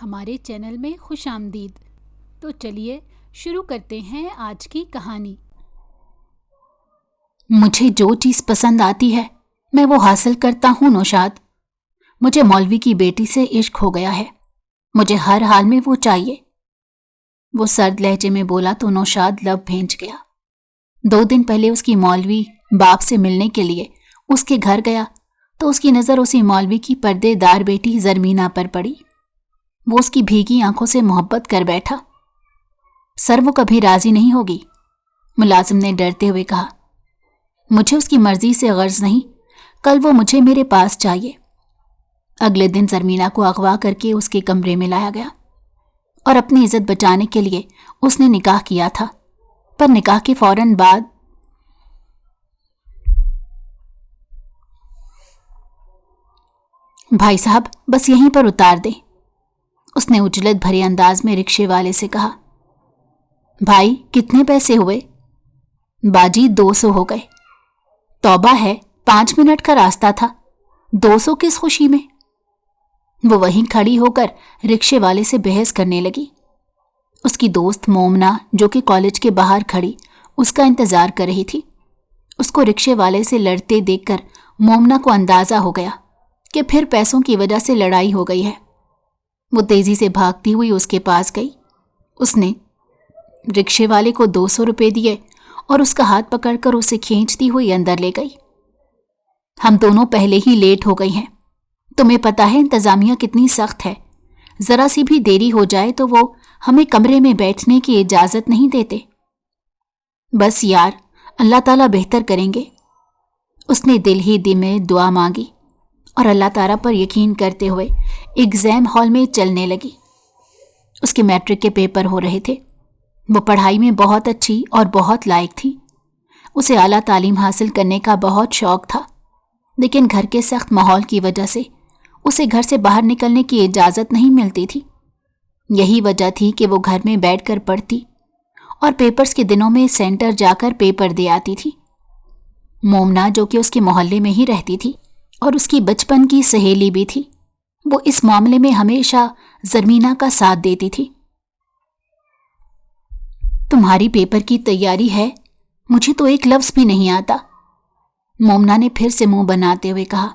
ہمارے چینل میں خوش آمدید۔ تو چلیے شروع کرتے ہیں آج کی کہانی۔ مجھے جو چیز پسند آتی ہے میں وہ حاصل کرتا ہوں نوشاد۔ مجھے مولوی کی بیٹی سے عشق ہو گیا ہے، مجھے ہر حال میں وہ چاہیے۔ وہ سرد لہجے میں بولا تو نوشاد لب بھینچ گیا۔ 2 دن پہلے اس کی مولوی باپ سے ملنے کے لیے اس کے گھر گیا تو اس کی نظر اسی مولوی کی پردے دار بیٹی زرمینہ پر پڑی۔ وہ اس کی بھیگی آنکھوں سے محبت کر بیٹھا۔ سر وہ کبھی راضی نہیں ہوگی، ملازم نے ڈرتے ہوئے کہا۔ مجھے اس کی مرضی سے غرض نہیں، کل وہ مجھے میرے پاس چاہیے۔ اگلے دن زرمینہ کو اغوا کر کے اس کے کمرے میں لایا گیا اور اپنی عزت بچانے کے لیے اس نے نکاح کیا تھا، پر نکاح کے فوراً بعد بھائی صاحب بس یہیں پر اتار دیں، اس نے اجلت بھرے انداز میں رکشے والے سے کہا۔ بھائی کتنے پیسے ہوئے؟ باجی 200 ہو گئے۔ توبہ ہے، 5 منٹ کا راستہ تھا، 200 کس خوشی میں؟ وہ وہیں کھڑی ہو کر رکشے والے سے بحث کرنے لگی۔ اس کی دوست مومنہ جو کہ کالج کے باہر کھڑی اس کا انتظار کر رہی تھی۔ اس کو رکشے والے سے لڑتے دیکھ کر مومنہ کو اندازہ ہو گیا کہ پھر پیسوں کی وجہ سے لڑائی ہو گئی ہے۔ وہ تیزی سے بھاگتی ہوئی اس کے پاس گئی۔ اس نے رکشے والے کو 200 روپے دیے اور اس کا ہاتھ پکڑ کر اسے کھینچتی ہوئی اندر لے گئی۔ ہم دونوں پہلے ہی لیٹ ہو گئی ہیں، تمہیں پتہ ہے انتظامیہ کتنی سخت ہے، ذرا سی بھی دیری ہو جائے تو وہ ہمیں کمرے میں بیٹھنے کی اجازت نہیں دیتے۔ بس یار، اللہ تعالیٰ بہتر کریں گے۔ اس نے دل ہی دل میں دعا مانگی اور اللہ تعالیٰ پر یقین کرتے ہوئے ایگزام ہال میں چلنے لگی۔ اس کے میٹرک کے پیپر ہو رہے تھے۔ وہ پڑھائی میں بہت اچھی اور بہت لائق تھی۔ اسے اعلیٰ تعلیم حاصل کرنے کا بہت شوق تھا، لیکن گھر کے سخت ماحول کی وجہ سے اسے گھر سے باہر نکلنے کی اجازت نہیں ملتی تھی۔ یہی وجہ تھی کہ وہ گھر میں بیٹھ کر پڑھتی اور پیپرز کے دنوں میں سینٹر جا کر پیپر دے آتی تھی۔ مومنہ جو کہ اس کے محلے میں ہی رہتی تھی اور اس کی بچپن کی سہیلی بھی تھی، وہ اس معاملے میں ہمیشہ زرمینہ کا ساتھ دیتی تھی۔ تمہاری پیپر کی تیاری ہے؟ مجھے تو ایک لفظ بھی نہیں آتا، مومنہ نے پھر سے منہ بناتے ہوئے کہا۔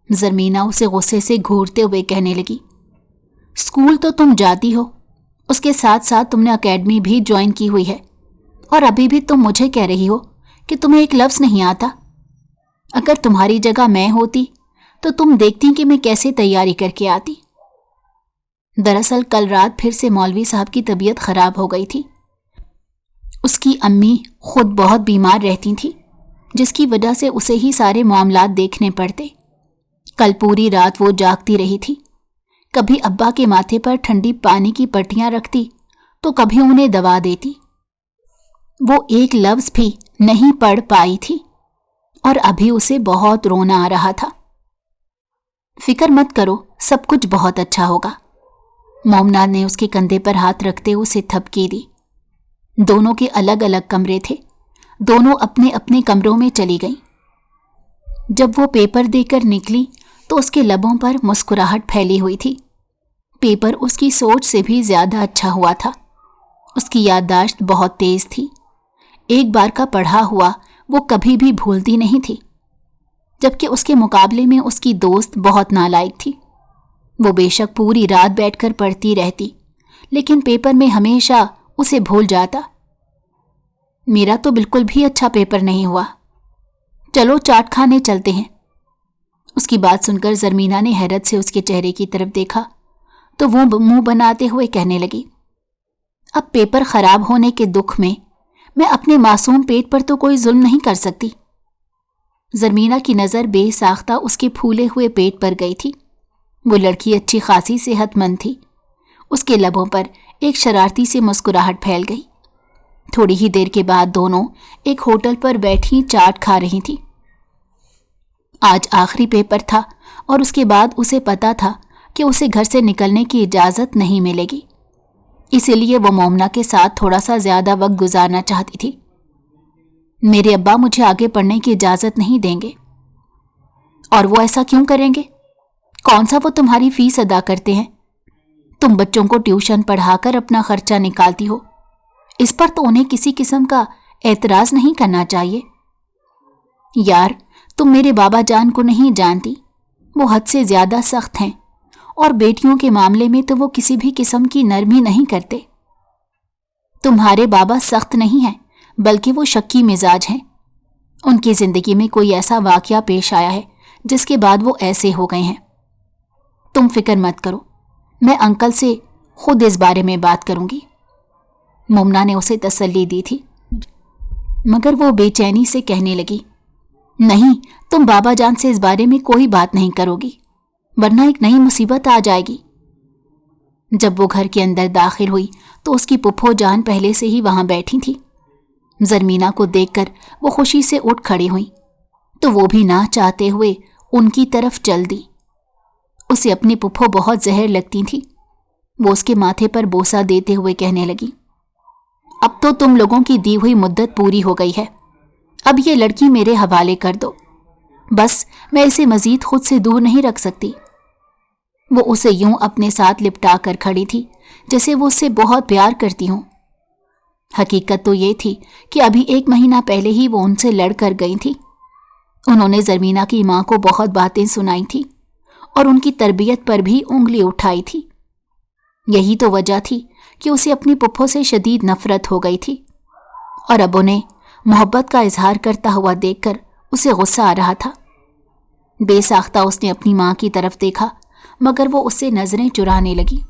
زرمینہ اسے غصے سے گھورتے ہوئے کہنے لگی، اسکول تو تم جاتی ہو، اس کے ساتھ ساتھ تم نے اکیڈمی بھی جوائن کی ہوئی ہے، اور ابھی بھی تم مجھے کہہ رہی ہو کہ تمہیں ایک لفظ نہیں آتا۔ اگر تمہاری جگہ میں ہوتی تو تم دیکھتی کہ میں کیسے تیاری کر کے آتی۔ دراصل کل رات پھر سے مولوی صاحب کی طبیعت خراب ہو گئی تھی۔ اس کی امی خود بہت بیمار رہتی تھیں، جس کی وجہ سے اسے ہی سارے معاملات دیکھنے پڑتے۔ کل پوری رات وہ جاگتی رہی تھی، کبھی ابا کے ماتھے پر ٹھنڈی پانی کی پٹیاں رکھتی تو کبھی انہیں دوا دیتی۔ وہ ایک لفظ بھی نہیں پڑھ پائی تھی اور ابھی اسے بہت رونا آ رہا تھا۔ فکر مت کرو، سب کچھ بہت اچھا ہوگا، مومنہ نے اس کے کندھے پر ہاتھ رکھتے اسے تھپکی دی۔ دونوں کے الگ الگ کمرے تھے، دونوں اپنے اپنے کمروں میں چلی گئیں۔ جب وہ پیپر دے کر نکلی تو اس کے لبوں پر مسکراہٹ پھیلی ہوئی تھی۔ پیپر اس کی سوچ سے بھی زیادہ اچھا ہوا تھا۔ اس کی یادداشت بہت تیز تھی، ایک بار کا پڑھا ہوا وہ کبھی بھی بھولتی نہیں تھی، جبکہ اس کے مقابلے میں اس کی دوست بہت نالائق تھی۔ وہ بے شک پوری رات بیٹھ کر پڑھتی رہتی، لیکن پیپر میں ہمیشہ اسے بھول جاتا۔ میرا تو بالکل بھی اچھا پیپر نہیں ہوا، چلو چاٹ کھانے چلتے ہیں۔ اس کی بات سن کر زرمینہ نے حیرت سے اس کے چہرے کی طرف دیکھا تو وہ منہ بناتے ہوئے کہنے لگی، اب پیپر خراب ہونے کے دکھ میں اپنے معصوم پیٹ پر تو کوئی ظلم نہیں کر سکتی۔ زرمینہ کی نظر بے ساختہ اس کے پھولے ہوئے پیٹ پر گئی تھی۔ وہ لڑکی اچھی خاصی صحت مند تھی۔ اس کے لبوں پر ایک شرارتی سی مسکراہٹ پھیل گئی۔ تھوڑی ہی دیر کے بعد دونوں ایک ہوٹل پر بیٹھی چاٹ کھا رہی تھی۔ آج آخری پیپر تھا اور اس کے بعد اسے پتا تھا کہ اسے گھر سے نکلنے کی اجازت نہیں ملے گی، اسی لیے وہ مومنہ کے ساتھ تھوڑا سا زیادہ وقت گزارنا چاہتی تھی۔ میرے ابا مجھے آگے پڑھنے کی اجازت نہیں دیں گے۔ اور وہ ایسا کیوں کریں گے؟ کون سا وہ تمہاری فیس ادا کرتے ہیں؟ तुम बच्चों को ट्यूशन पढ़ाकर अपना खर्चा निकालती हो, इस पर तो उन्हें किसी किस्म का एतराज नहीं करना चाहिए। यार, तुम मेरे बाबा जान को नहीं जानती, वो हद से ज्यादा सख्त हैं और बेटियों के मामले में तो वो किसी भी किस्म की नरमी नहीं करते। तुम्हारे बाबा सख्त नहीं हैं, बल्कि वो शक्की मिजाज हैं। उनकी जिंदगी में कोई ऐसा वाकया पेश आया है जिसके बाद वो ऐसे हो गए हैं। तुम फिक्र मत करो, मैं अंकल से खुद इस बारे में बात करूंगी। मोमना ने उसे तसल्ली दी थी, मगर वो बेचैनी से कहने लगी, नहीं, तुम बाबा जान से इस बारे में कोई बात नहीं करोगी, वरना एक नई मुसीबत आ जाएगी। जब वो घर के अंदर दाखिल हुई तो उसकी पुप्पो जान पहले से ही वहां बैठी थी। जरमीना को देखकर वो खुशी से उठ खड़ी हुई तो वो भी ना चाहते हुए उनकी तरफ चल दी। उसे अपनी पुप्पो बहुत जहर लगती थी। वो उसके माथे पर बोसा देते हुए कहने लगी, अब तो तुम लोगों की दी हुई मुद्दत पूरी हो गई है, अब ये लड़की मेरे हवाले कर दो। बस मैं इसे मजीद खुद से दूर नहीं रख सकती। वो उसे यूं अपने साथ लिपटा कर खड़ी थी जैसे वो उससे बहुत प्यार करती हूं। हकीकत तो ये थी कि अभी 1 महीना पहले ही वो उनसे लड़ कर गई थी। उन्होंने जरमीना की मां को बहुत बातें सुनाई थी और उनकी तरबियत पर भी उंगली उठाई थी। यही तो वजह थी कि उसे अपनी पुप्पो से शदीद नफरत हो गई थी और अब उन्हें मोहब्बत का इजहार करता हुआ देखकर उसे गुस्सा आ रहा था। बेसाख्ता उसने अपनी मां की तरफ देखा, मगर वो उससे नजरें चुराने लगी।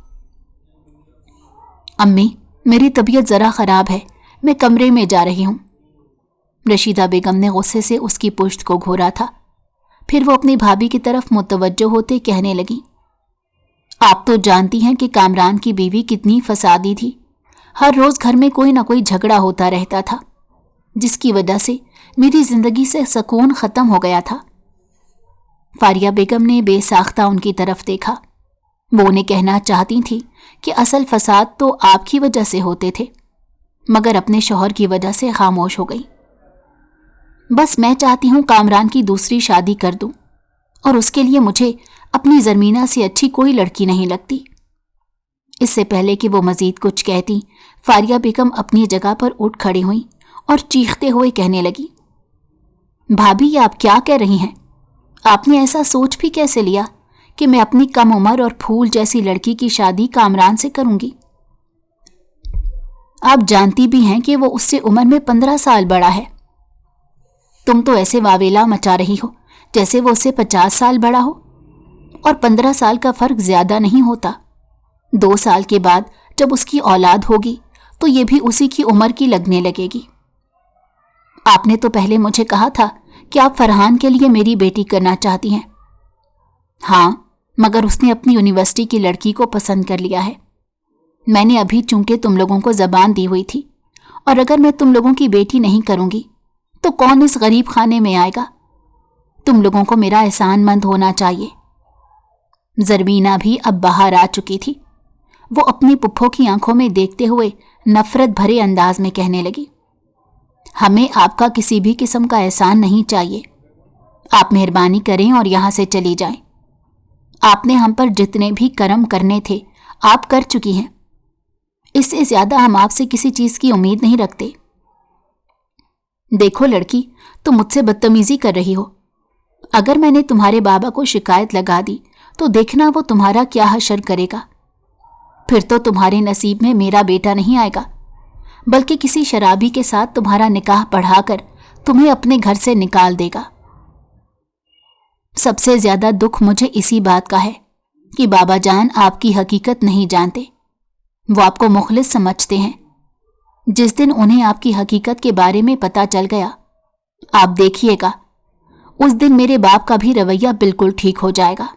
अम्मी, मेरी तबीयत जरा खराब है, मैं कमरे में जा रही हूं। रशीदा बेगम ने गुस्से से उसकी पुश्त को घोरा था। फिर वो अपनी भाभी की तरफ मुतवज्जो होते कहने लगी, आप तो जानती हैं कि कामरान की बीवी कितनी फसादी थी। हर रोज घर में कोई ना कोई झगड़ा होता रहता था, जिसकी वजह से मेरी जिंदगी से सुकून खत्म हो गया था। फारिया बेगम ने बेसाख्ता उनकी तरफ देखा। वो उन्हें कहना चाहती थी कि असल फसाद तो आपकी वजह से होते थे, मगर अपने शौहर की वजह से खामोश हो गई। बस मैं चाहती हूं कामरान की दूसरी शादी कर दूं, और उसके लिए मुझे अपनी जरमीना से अच्छी कोई लड़की नहीं लगती। इससे पहले कि वो मजीद कुछ कहती, फारिया बेगम अपनी जगह पर उठ खड़ी हुई और चीखते हुए कहने लगी, भाभी, ये आप क्या कह रही हैं? आपने ऐसा सोच भी कैसे लिया कि मैं अपनी कम उम्र और फूल जैसी लड़की की शादी कामरान से करूंगी? आप जानती भी हैं कि वो उससे उम्र में 15 साल बड़ा है। तुम तो ऐसे वावेला मचा रही हो जैसे वो उससे 50 साल बड़ा हो, और 15 साल का फर्क ज्यादा नहीं होता। 2 साल के बाद जब उसकी औलाद होगी तो ये भी उसी की उम्र की लगने लगेगी। आपने तो पहले मुझे कहा था कि आप फरहान के लिए मेरी बेटी करना चाहती हैं। हाँ, मगर उसने अपनी यूनिवर्सिटी की लड़की को पसंद कर लिया है। मैंने अभी चूंकि तुम लोगों को जबान दी हुई थी, और अगर मैं तुम लोगों की बेटी नहीं करूंगी तो कौन इस गरीब खाने में आएगा? तुम लोगों को मेरा एहसानमंद होना चाहिए। जरमीना भी अब बाहर आ चुकी थी। वो अपनी पुप्पो की आंखों में देखते हुए नफरत भरे अंदाज में कहने लगी, हमें आपका किसी भी किस्म का एहसान नहीं चाहिए। आप मेहरबानी करें और यहां से चली जाएं। आपने हम पर जितने भी करम करने थे आप कर चुकी हैं। इससे ज्यादा हम आपसे किसी चीज की उम्मीद नहीं रखते। देखो लड़की, तुम मुझसे बदतमीजी कर रही हो। अगर मैंने तुम्हारे बाबा को शिकायत लगा दी तो देखना वो तुम्हारा क्या हशर करेगा। फिर तो तुम्हारे नसीब में मेरा बेटा नहीं आएगा, बल्कि किसी शराबी के साथ तुम्हारा निकाह पढ़ाकर तुम्हें अपने घर से निकाल देगा। सबसे ज्यादा दुख मुझे इसी बात का है कि बाबा जान आपकी हकीकत नहीं जानते। वो आपको मुखलिस समझते हैं। जिस दिन उन्हें आपकी हकीकत के बारे में पता चल गया, आप देखिएगा, उस दिन मेरे बाप का भी रवैया बिल्कुल ठीक हो जाएगा।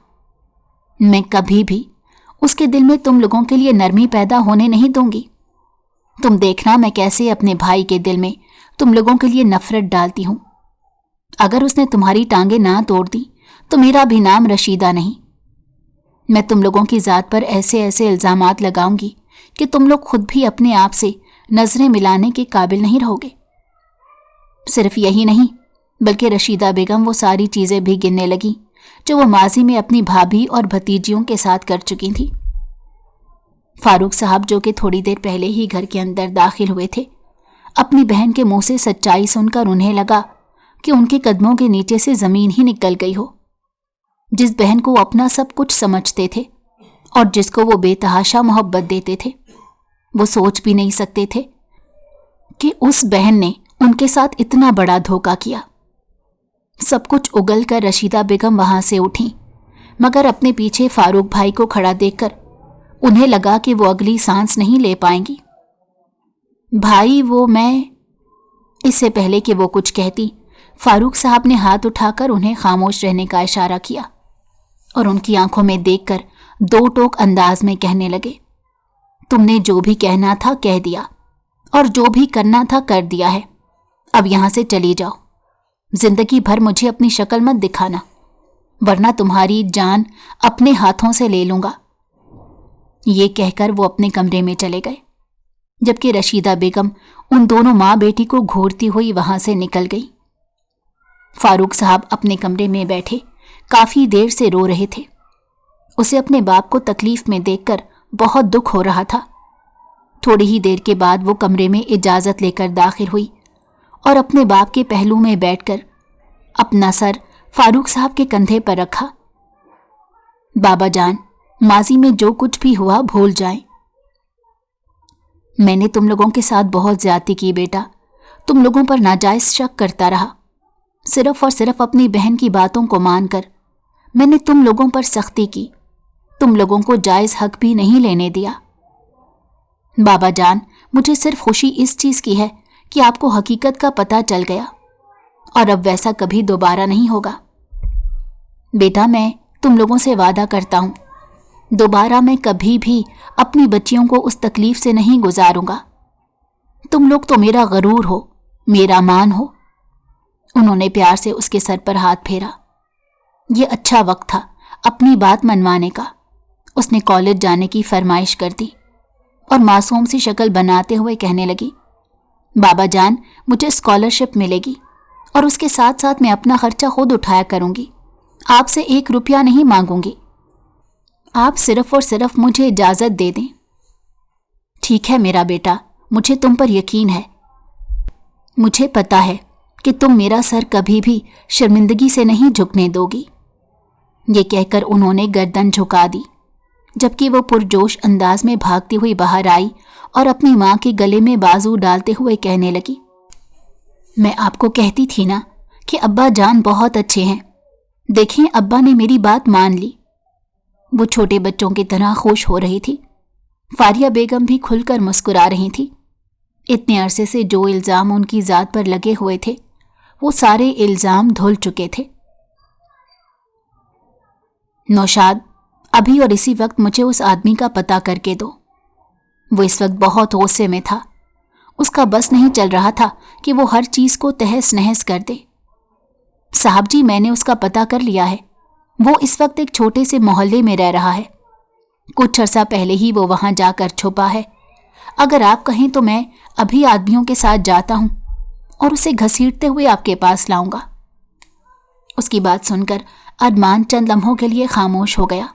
मैं कभी भी उसके दिल में तुम लोगों के लिए नरमी पैदा होने नहीं दूंगी। तुम देखना मैं कैसे अपने भाई के दिल में तुम लोगों के लिए नफरत डालती हूं। अगर उसने तुम्हारी टांगे ना तोड़ दी तो मेरा भी नाम रशीदा नहीं। मैं तुम लोगों की जात पर ऐसे ऐसे इल्जामात लगाऊंगी कि तुम लोग खुद भी अपने आप से नजरें मिलाने के काबिल नहीं रहोगे। सिर्फ यही नहीं, बल्कि रशीदा बेगम वो सारी चीजें भी गिनने लगी जो वो माजी में अपनी भाभी और भतीजियों के साथ कर चुकी थी। فاروق صاحب جو کہ تھوڑی دیر پہلے ہی گھر کے اندر داخل ہوئے تھے، اپنی بہن کے منہ سے سچائی سن کر انہیں لگا کہ ان کے قدموں کے نیچے سے زمین ہی نکل گئی ہو۔ جس بہن کو وہ اپنا سب کچھ سمجھتے تھے اور جس کو وہ بے تحاشا محبت دیتے تھے، وہ سوچ بھی نہیں سکتے تھے کہ اس بہن نے ان کے ساتھ اتنا بڑا دھوکہ کیا۔ سب کچھ اگل کر رشیدہ بیگم وہاں سے اٹھیں، مگر اپنے پیچھے فاروق بھائی کو کھڑا دیکھ کر انہیں لگا کہ وہ اگلی سانس نہیں لے پائیں گی۔ بھائی وہ میں، اس سے پہلے کہ وہ کچھ کہتی، فاروق صاحب نے ہاتھ اٹھا کر انہیں خاموش رہنے کا اشارہ کیا اور ان کی آنکھوں میں دیکھ کر دو ٹوک انداز میں کہنے لگے، تم نے جو بھی کہنا تھا کہہ دیا اور جو بھی کرنا تھا کر دیا ہے، اب یہاں سے چلی جاؤ۔ زندگی بھر مجھے اپنی شکل مت دکھانا، ورنہ تمہاری جان اپنے ہاتھوں سے لے لوں گا۔ یہ کہہ کر وہ اپنے کمرے میں چلے گئے، جبکہ رشیدہ بیگم ان دونوں ماں بیٹی کو گھورتی ہوئی وہاں سے نکل گئی۔ فاروق صاحب اپنے کمرے میں بیٹھے کافی دیر سے رو رہے تھے۔ اسے اپنے باپ کو تکلیف میں دیکھ کر بہت دکھ ہو رہا تھا۔ تھوڑی ہی دیر کے بعد وہ کمرے میں اجازت لے کر داخل ہوئی اور اپنے باپ کے پہلو میں بیٹھ کر اپنا سر فاروق صاحب کے کندھے پر رکھا۔ بابا جان، ماضی میں جو کچھ بھی ہوا بھول جائیں۔ میں نے تم لوگوں کے ساتھ بہت زیادتی کی بیٹا، تم لوگوں پر ناجائز شک کرتا رہا۔ صرف اور صرف اپنی بہن کی باتوں کو مان کر میں نے تم لوگوں پر سختی کی، تم لوگوں کو جائز حق بھی نہیں لینے دیا۔ بابا جان، مجھے صرف خوشی اس چیز کی ہے کہ آپ کو حقیقت کا پتہ چل گیا اور اب ویسا کبھی دوبارہ نہیں ہوگا۔ بیٹا، میں تم لوگوں سے وعدہ کرتا ہوں، دوبارہ میں کبھی بھی اپنی بچیوں کو اس تکلیف سے نہیں گزاروں گا۔ تم لوگ تو میرا غرور ہو، میرا مان ہو۔ انہوں نے پیار سے اس کے سر پر ہاتھ پھیرا۔ یہ اچھا وقت تھا اپنی بات منوانے کا۔ اس نے کالج جانے کی فرمائش کر دی اور معصوم سی شکل بناتے ہوئے کہنے لگی، بابا جان، مجھے اسکالرشپ ملے گی اور اس کے ساتھ ساتھ میں اپنا خرچہ خود اٹھایا کروں گی، آپ سے 1 روپیہ نہیں مانگوں گی۔ آپ صرف اور صرف مجھے اجازت دے دیں۔ ٹھیک ہے میرا بیٹا، مجھے تم پر یقین ہے۔ مجھے پتا ہے کہ تم میرا سر کبھی بھی شرمندگی سے نہیں جھکنے دو گی۔ یہ کہہ کر انہوں نے گردن جھکا دی، جبکہ وہ پرجوش انداز میں بھاگتی ہوئی باہر آئی اور اپنی ماں کے گلے میں بازو ڈالتے ہوئے کہنے لگی، میں آپ کو کہتی تھی نا کہ ابا جان بہت اچھے ہیں، دیکھیں ابا نے میری بات مان لی۔ وہ چھوٹے بچوں کی طرح خوش ہو رہی تھی۔ فاریہ بیگم بھی کھل کر مسکرا رہی تھی۔ اتنے عرصے سے جو الزام ان کی ذات پر لگے ہوئے تھے، وہ سارے الزام دھل چکے تھے۔ نوشاد، ابھی اور اسی وقت مجھے اس آدمی کا پتہ کر کے دو۔ وہ اس وقت بہت غصے میں تھا۔ اس کا بس نہیں چل رہا تھا کہ وہ ہر چیز کو تہس نہس کر دے۔ صاحب جی، میں نے اس کا پتہ کر لیا ہے۔ وہ اس وقت ایک چھوٹے سے محلے میں رہ رہا ہے۔ کچھ عرصہ پہلے ہی وہ وہاں جا کر چھپا ہے۔ اگر آپ کہیں تو میں ابھی آدمیوں کے ساتھ جاتا ہوں اور اسے گھسیٹتے ہوئے آپ کے پاس لاؤں گا۔ اس کی بات سن کر ارمان چند لمحوں کے لیے خاموش ہو گیا۔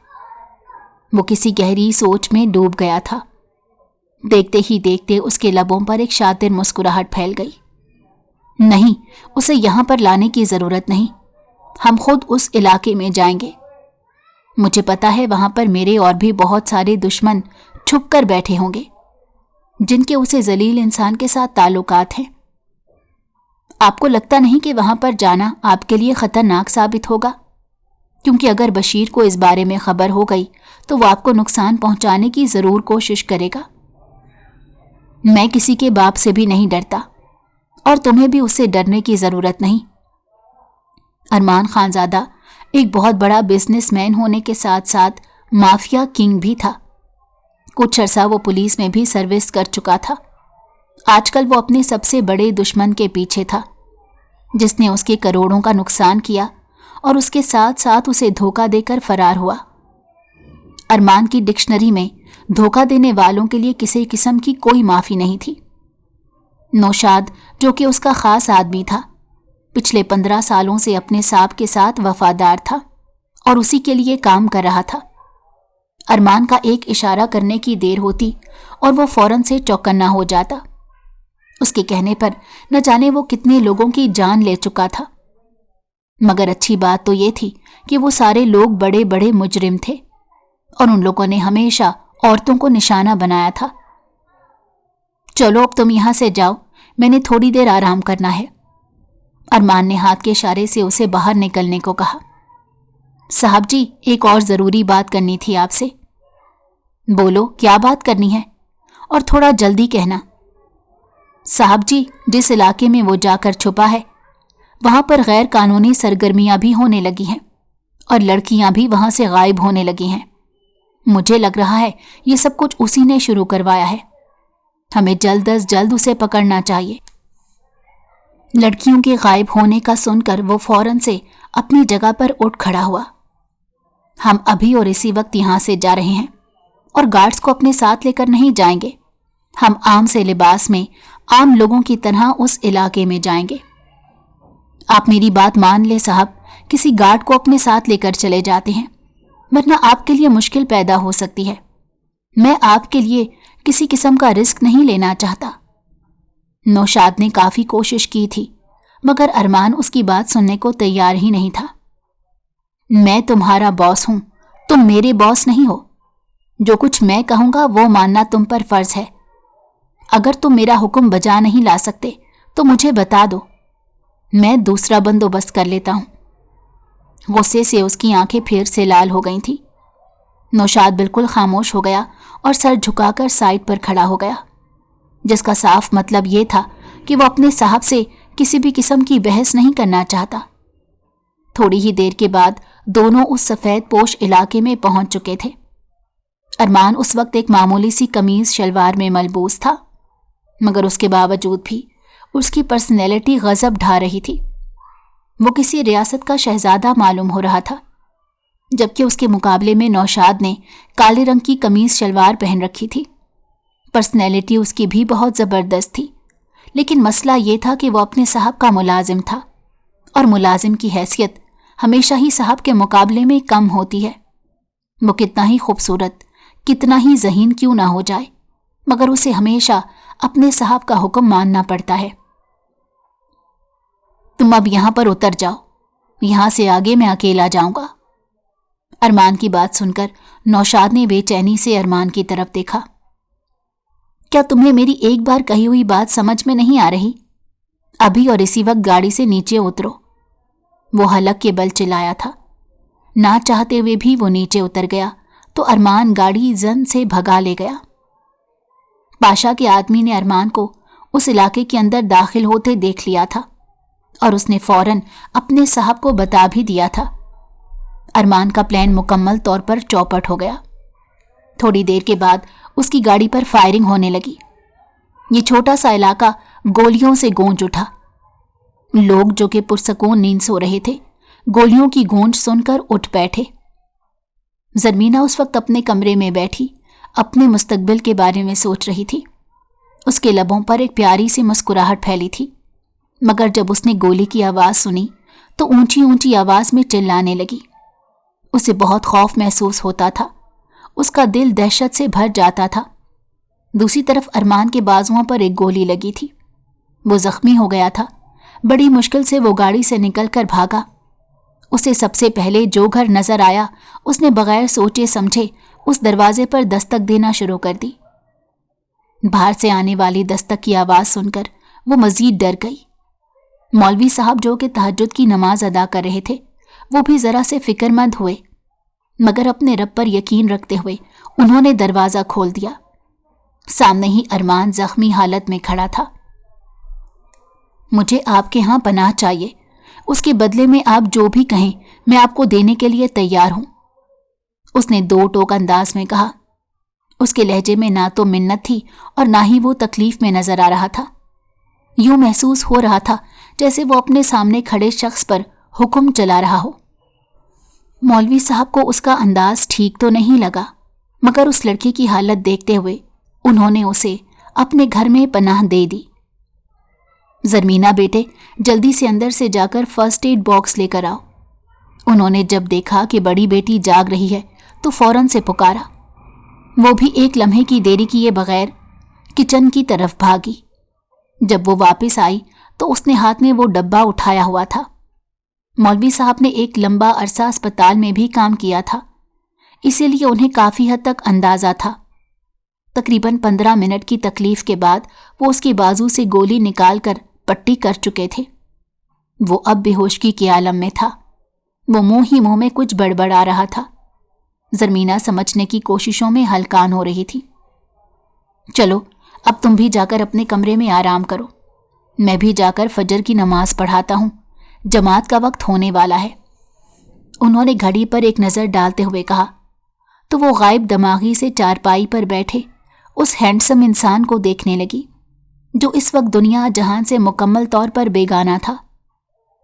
وہ کسی گہری سوچ میں ڈوب گیا تھا۔ دیکھتے ہی دیکھتے اس کے لبوں پر ایک شاطر مسکراہٹ پھیل گئی۔ نہیں، اسے یہاں پر لانے کی ضرورت نہیں، ہم خود اس علاقے میں جائیں گے۔ مجھے پتا ہے وہاں پر میرے اور بھی بہت سارے دشمن چھپ کر بیٹھے ہوں گے، جن کے اسے ذلیل انسان کے ساتھ تعلقات ہیں۔ آپ کو لگتا نہیں کہ وہاں پر جانا آپ کے لیے خطرناک ثابت ہوگا؟ کیونکہ اگر بشیر کو اس بارے میں خبر ہو گئی تو وہ آپ کو نقصان پہنچانے کی ضرور کوشش کرے گا۔ میں کسی کے باپ سے بھی نہیں ڈرتا اور تمہیں بھی اس سے ڈرنے کی ضرورت نہیں۔ ارمان خانزادہ ایک بہت بڑا بزنس مین ہونے کے ساتھ ساتھ مافیا کنگ بھی تھا۔ کچھ عرصہ وہ پولیس میں بھی سروس کر چکا تھا۔ آج کل وہ اپنے سب سے بڑے دشمن کے پیچھے تھا، جس نے اس کے کروڑوں کا نقصان کیا اور اس کے ساتھ ساتھ اسے دھوکہ دے کر فرار ہوا۔ ارمان کی ڈکشنری میں دھوکہ دینے والوں کے لیے کسی قسم کی کوئی معافی نہیں تھی۔ نوشاد، جو کہ اس کا خاص آدمی تھا، پچھلے 15 سالوں سے اپنے صاحب کے ساتھ وفادار تھا اور اسی کے لیے کام کر رہا تھا۔ अरमान का एक इशारा करने की देर होती और वो फौरन से चौकन्ना हो जाता। उसके कहने पर न जाने वो कितने लोगों की जान ले चुका था। मगर अच्छी बात तो ये थी कि वो सारे लोग बड़े बड़े मुजरिम थे और उन लोगों ने हमेशा औरतों को निशाना बनाया था। चलो अब तुम यहां से जाओ, मैंने थोड़ी देर आराम करना है। अरमान ने हाथ के इशारे से उसे बाहर निकलने को कहा। साहब जी, एक और जरूरी बात करनी थी आपसे। बोलो, क्या बात करनी है? और थोड़ा जल्दी कहना। साहब जी, जिस इलाके में वो जाकर छुपा है वहां पर गैर कानूनी सरगर्मियां भी होने लगी हैं और लड़कियां भी वहां से गायब होने लगी हैं। मुझे लग रहा है ये सब कुछ उसी ने शुरू करवाया है। हमें जल्द अज जल्द उसे पकड़ना चाहिए। लड़कियों के गायब होने का सुनकर वो फौरन से अपनी जगह पर उठ खड़ा हुआ। हम अभी और इसी वक्त यहां से जा रहे हैं और गार्ड्स को अपने साथ लेकर नहीं जाएंगे। हम आम से लिबास में आम लोगों की तरह उस इलाके में जाएंगे। आप मेरी बात मान ले साहब, किसी गार्ड को अपने साथ लेकर चले जाते हैं, वरना आपके लिए मुश्किल पैदा हो सकती है। मैं आपके लिए किसी किस्म का रिस्क नहीं लेना चाहता। नौशाद ने काफी कोशिश की थी, मगर अरमान उसकी बात सुनने को तैयार ही नहीं था। मैं तुम्हारा बॉस हूं, तुम मेरे बॉस नहीं हो। जो कुछ मैं कहूंगा वो मानना तुम पर फर्ज है। अगर तुम मेरा हुक्म बजा नहीं ला सकते तो मुझे बता दो, मैं दूसरा बंदोबस्त कर लेता हूं। गुस्से से उसकी आंखें फिर से लाल हो गई थी। नौशाद बिल्कुल खामोश हो गया और सर झुकाकर साइड पर खड़ा हो गया, जिसका साफ मतलब ये था कि वो अपने साहब से किसी भी किस्म की बहस नहीं करना चाहता। थोड़ी ही देर के बाद दोनों उस सफेद पोश इलाके में पहुंच चुके थे। अरमान उस वक्त एक मामूली सी कमीज शलवार में मलबूस था, मगर उसके बावजूद भी उसकी पर्सनैलिटी गजब ढा रही थी। वो किसी रियासत का शहजादा मालूम हो रहा था, जबकि उसके मुकाबले में नौशाद ने काले रंग की कमीज शलवार पहन रखी थी। पर्सनैलिटी उसकी भी बहुत ज़बरदस्त थी, लेकिन मसला ये था कि वो अपने साहब का मुलाजिम था और मुलाजिम की हैसियत हमेशा ही साहब के मुकाबले में कम होती है। वो कितना ही खूबसूरत, कितना ही ज़हीन क्यों ना हो जाए, मगर उसे हमेशा अपने साहब का हुक्म मानना पड़ता है। तुम अब यहां पर उतर जाओ, यहां से आगे मैं अकेला जाऊंगा। अरमान की बात सुनकर नौशाद ने बेचैनी से अरमान की तरफ देखा। क्या तुम्हें मेरी एक बार कही हुई बात समझ में नहीं आ रही? अभी और इसी वक्त गाड़ी से नीचे उतरो। वो हलक के बल चिल्लाया था। ना चाहते हुए भी वो नीचे उतर गया तो अरमान गाड़ी जन से भगा ले गया। पाशा के आदमी ने अरमान को उस इलाके के अंदर दाखिल होते देख लिया था और उसने फौरन अपने साहब को बता भी दिया था। अरमान का प्लान मुकम्मल तौर पर चौपट हो गया। थोड़ी देर के बाद उसकी गाड़ी पर फायरिंग होने लगी। ये छोटा सा इलाका गोलियों से गूंज उठा। लोग जो कि पुरसकून नींद सो रहे थे, गोलियों की गूंज सुनकर उठ बैठे। ज़रमीना उस वक्त अपने कमरे में बैठी अपने मुस्तकबिल के बारे में सोच रही थी। उसके लबों पर एक प्यारी सी मुस्कुराहट फैली थी, मगर जब उसने गोली की आवाज़ सुनी तो ऊंची ऊंची आवाज़ में चिल्लाने लगी। उसे बहुत खौफ महसूस होता था, उसका दिल दहशत से भर जाता था। दूसरी तरफ अरमान के बाजुओं पर एक गोली लगी थी। वो जख्मी हो गया था। बड़ी मुश्किल से वो गाड़ी से निकलकर भागा। उसे सबसे पहले जो घर नजर आया उसने बगैर सोचे समझे उस दरवाजे पर दस्तक देना शुरू कर दी। बाहर से आने वाली दस्तक की आवाज़ सुनकर वो मजीद डर गई। मौलवी साहब जो कि तहज्जुद की नमाज अदा कर रहे थे, वो भी ज़रा से फिक्रमंद हुए, मगर अपने रब पर यकीन रखते हुए उन्होंने दरवाज़ा खोल दिया। सामने ही अरमान जख्मी हालत में खड़ा था। मुझे आपके यहाँ पनाह चाहिए, उसके बदले में आप जो भी कहें मैं आपको देने के लिए तैयार हूं, उसने दो टोक अंदाज में कहा। उसके लहजे में ना तो मिन्नत थी और ना ही वो तकलीफ में नजर आ रहा था। यूं महसूस हो रहा था जैसे वो अपने सामने खड़े शख्स पर हुक्म चला रहा हो। मौलवी साहब को उसका अंदाज ठीक तो नहीं लगा, मगर उस लड़की की हालत देखते हुए उन्होंने उसे अपने घर में पनाह दे दी। ज़रमीना बेटे, जल्दी से अंदर से जाकर फर्स्ट एड बॉक्स लेकर आओ। उन्होंने जब देखा कि बड़ी बेटी जाग रही है तो फौरन से पुकारा। وہ بھی ایک لمحے کی دیری کیے بغیر کچن کی طرف بھاگی۔ جب وہ واپس آئی تو اس نے ہاتھ میں وہ ڈبہ اٹھایا ہوا تھا۔ مولوی صاحب نے ایک لمبا عرصہ اسپتال میں بھی کام کیا تھا، اسی لیے انہیں کافی حد تک اندازہ تھا۔ تقریباً 15 منٹ کی تکلیف کے بعد وہ اس کی بازو سے گولی نکال کر پٹی کر چکے تھے۔ وہ اب بے ہوشی کے عالم میں تھا۔ وہ منہ ہی منہ میں کچھ بڑبڑا رہا تھا۔ زرمینہ سمجھنے کی کوششوں میں ہلکان ہو رہی تھی۔ چلو اب تم بھی جا کر اپنے کمرے میں آرام کرو، میں بھی جا کر فجر کی نماز پڑھاتا ہوں، جماعت کا وقت ہونے والا ہے۔ انہوں نے گھڑی پر ایک نظر ڈالتے ہوئے کہا تو وہ غائب دماغی سے چارپائی پر بیٹھے اس ہینڈسم انسان کو دیکھنے لگی جو اس وقت دنیا جہان سے مکمل طور پر بیگانہ تھا،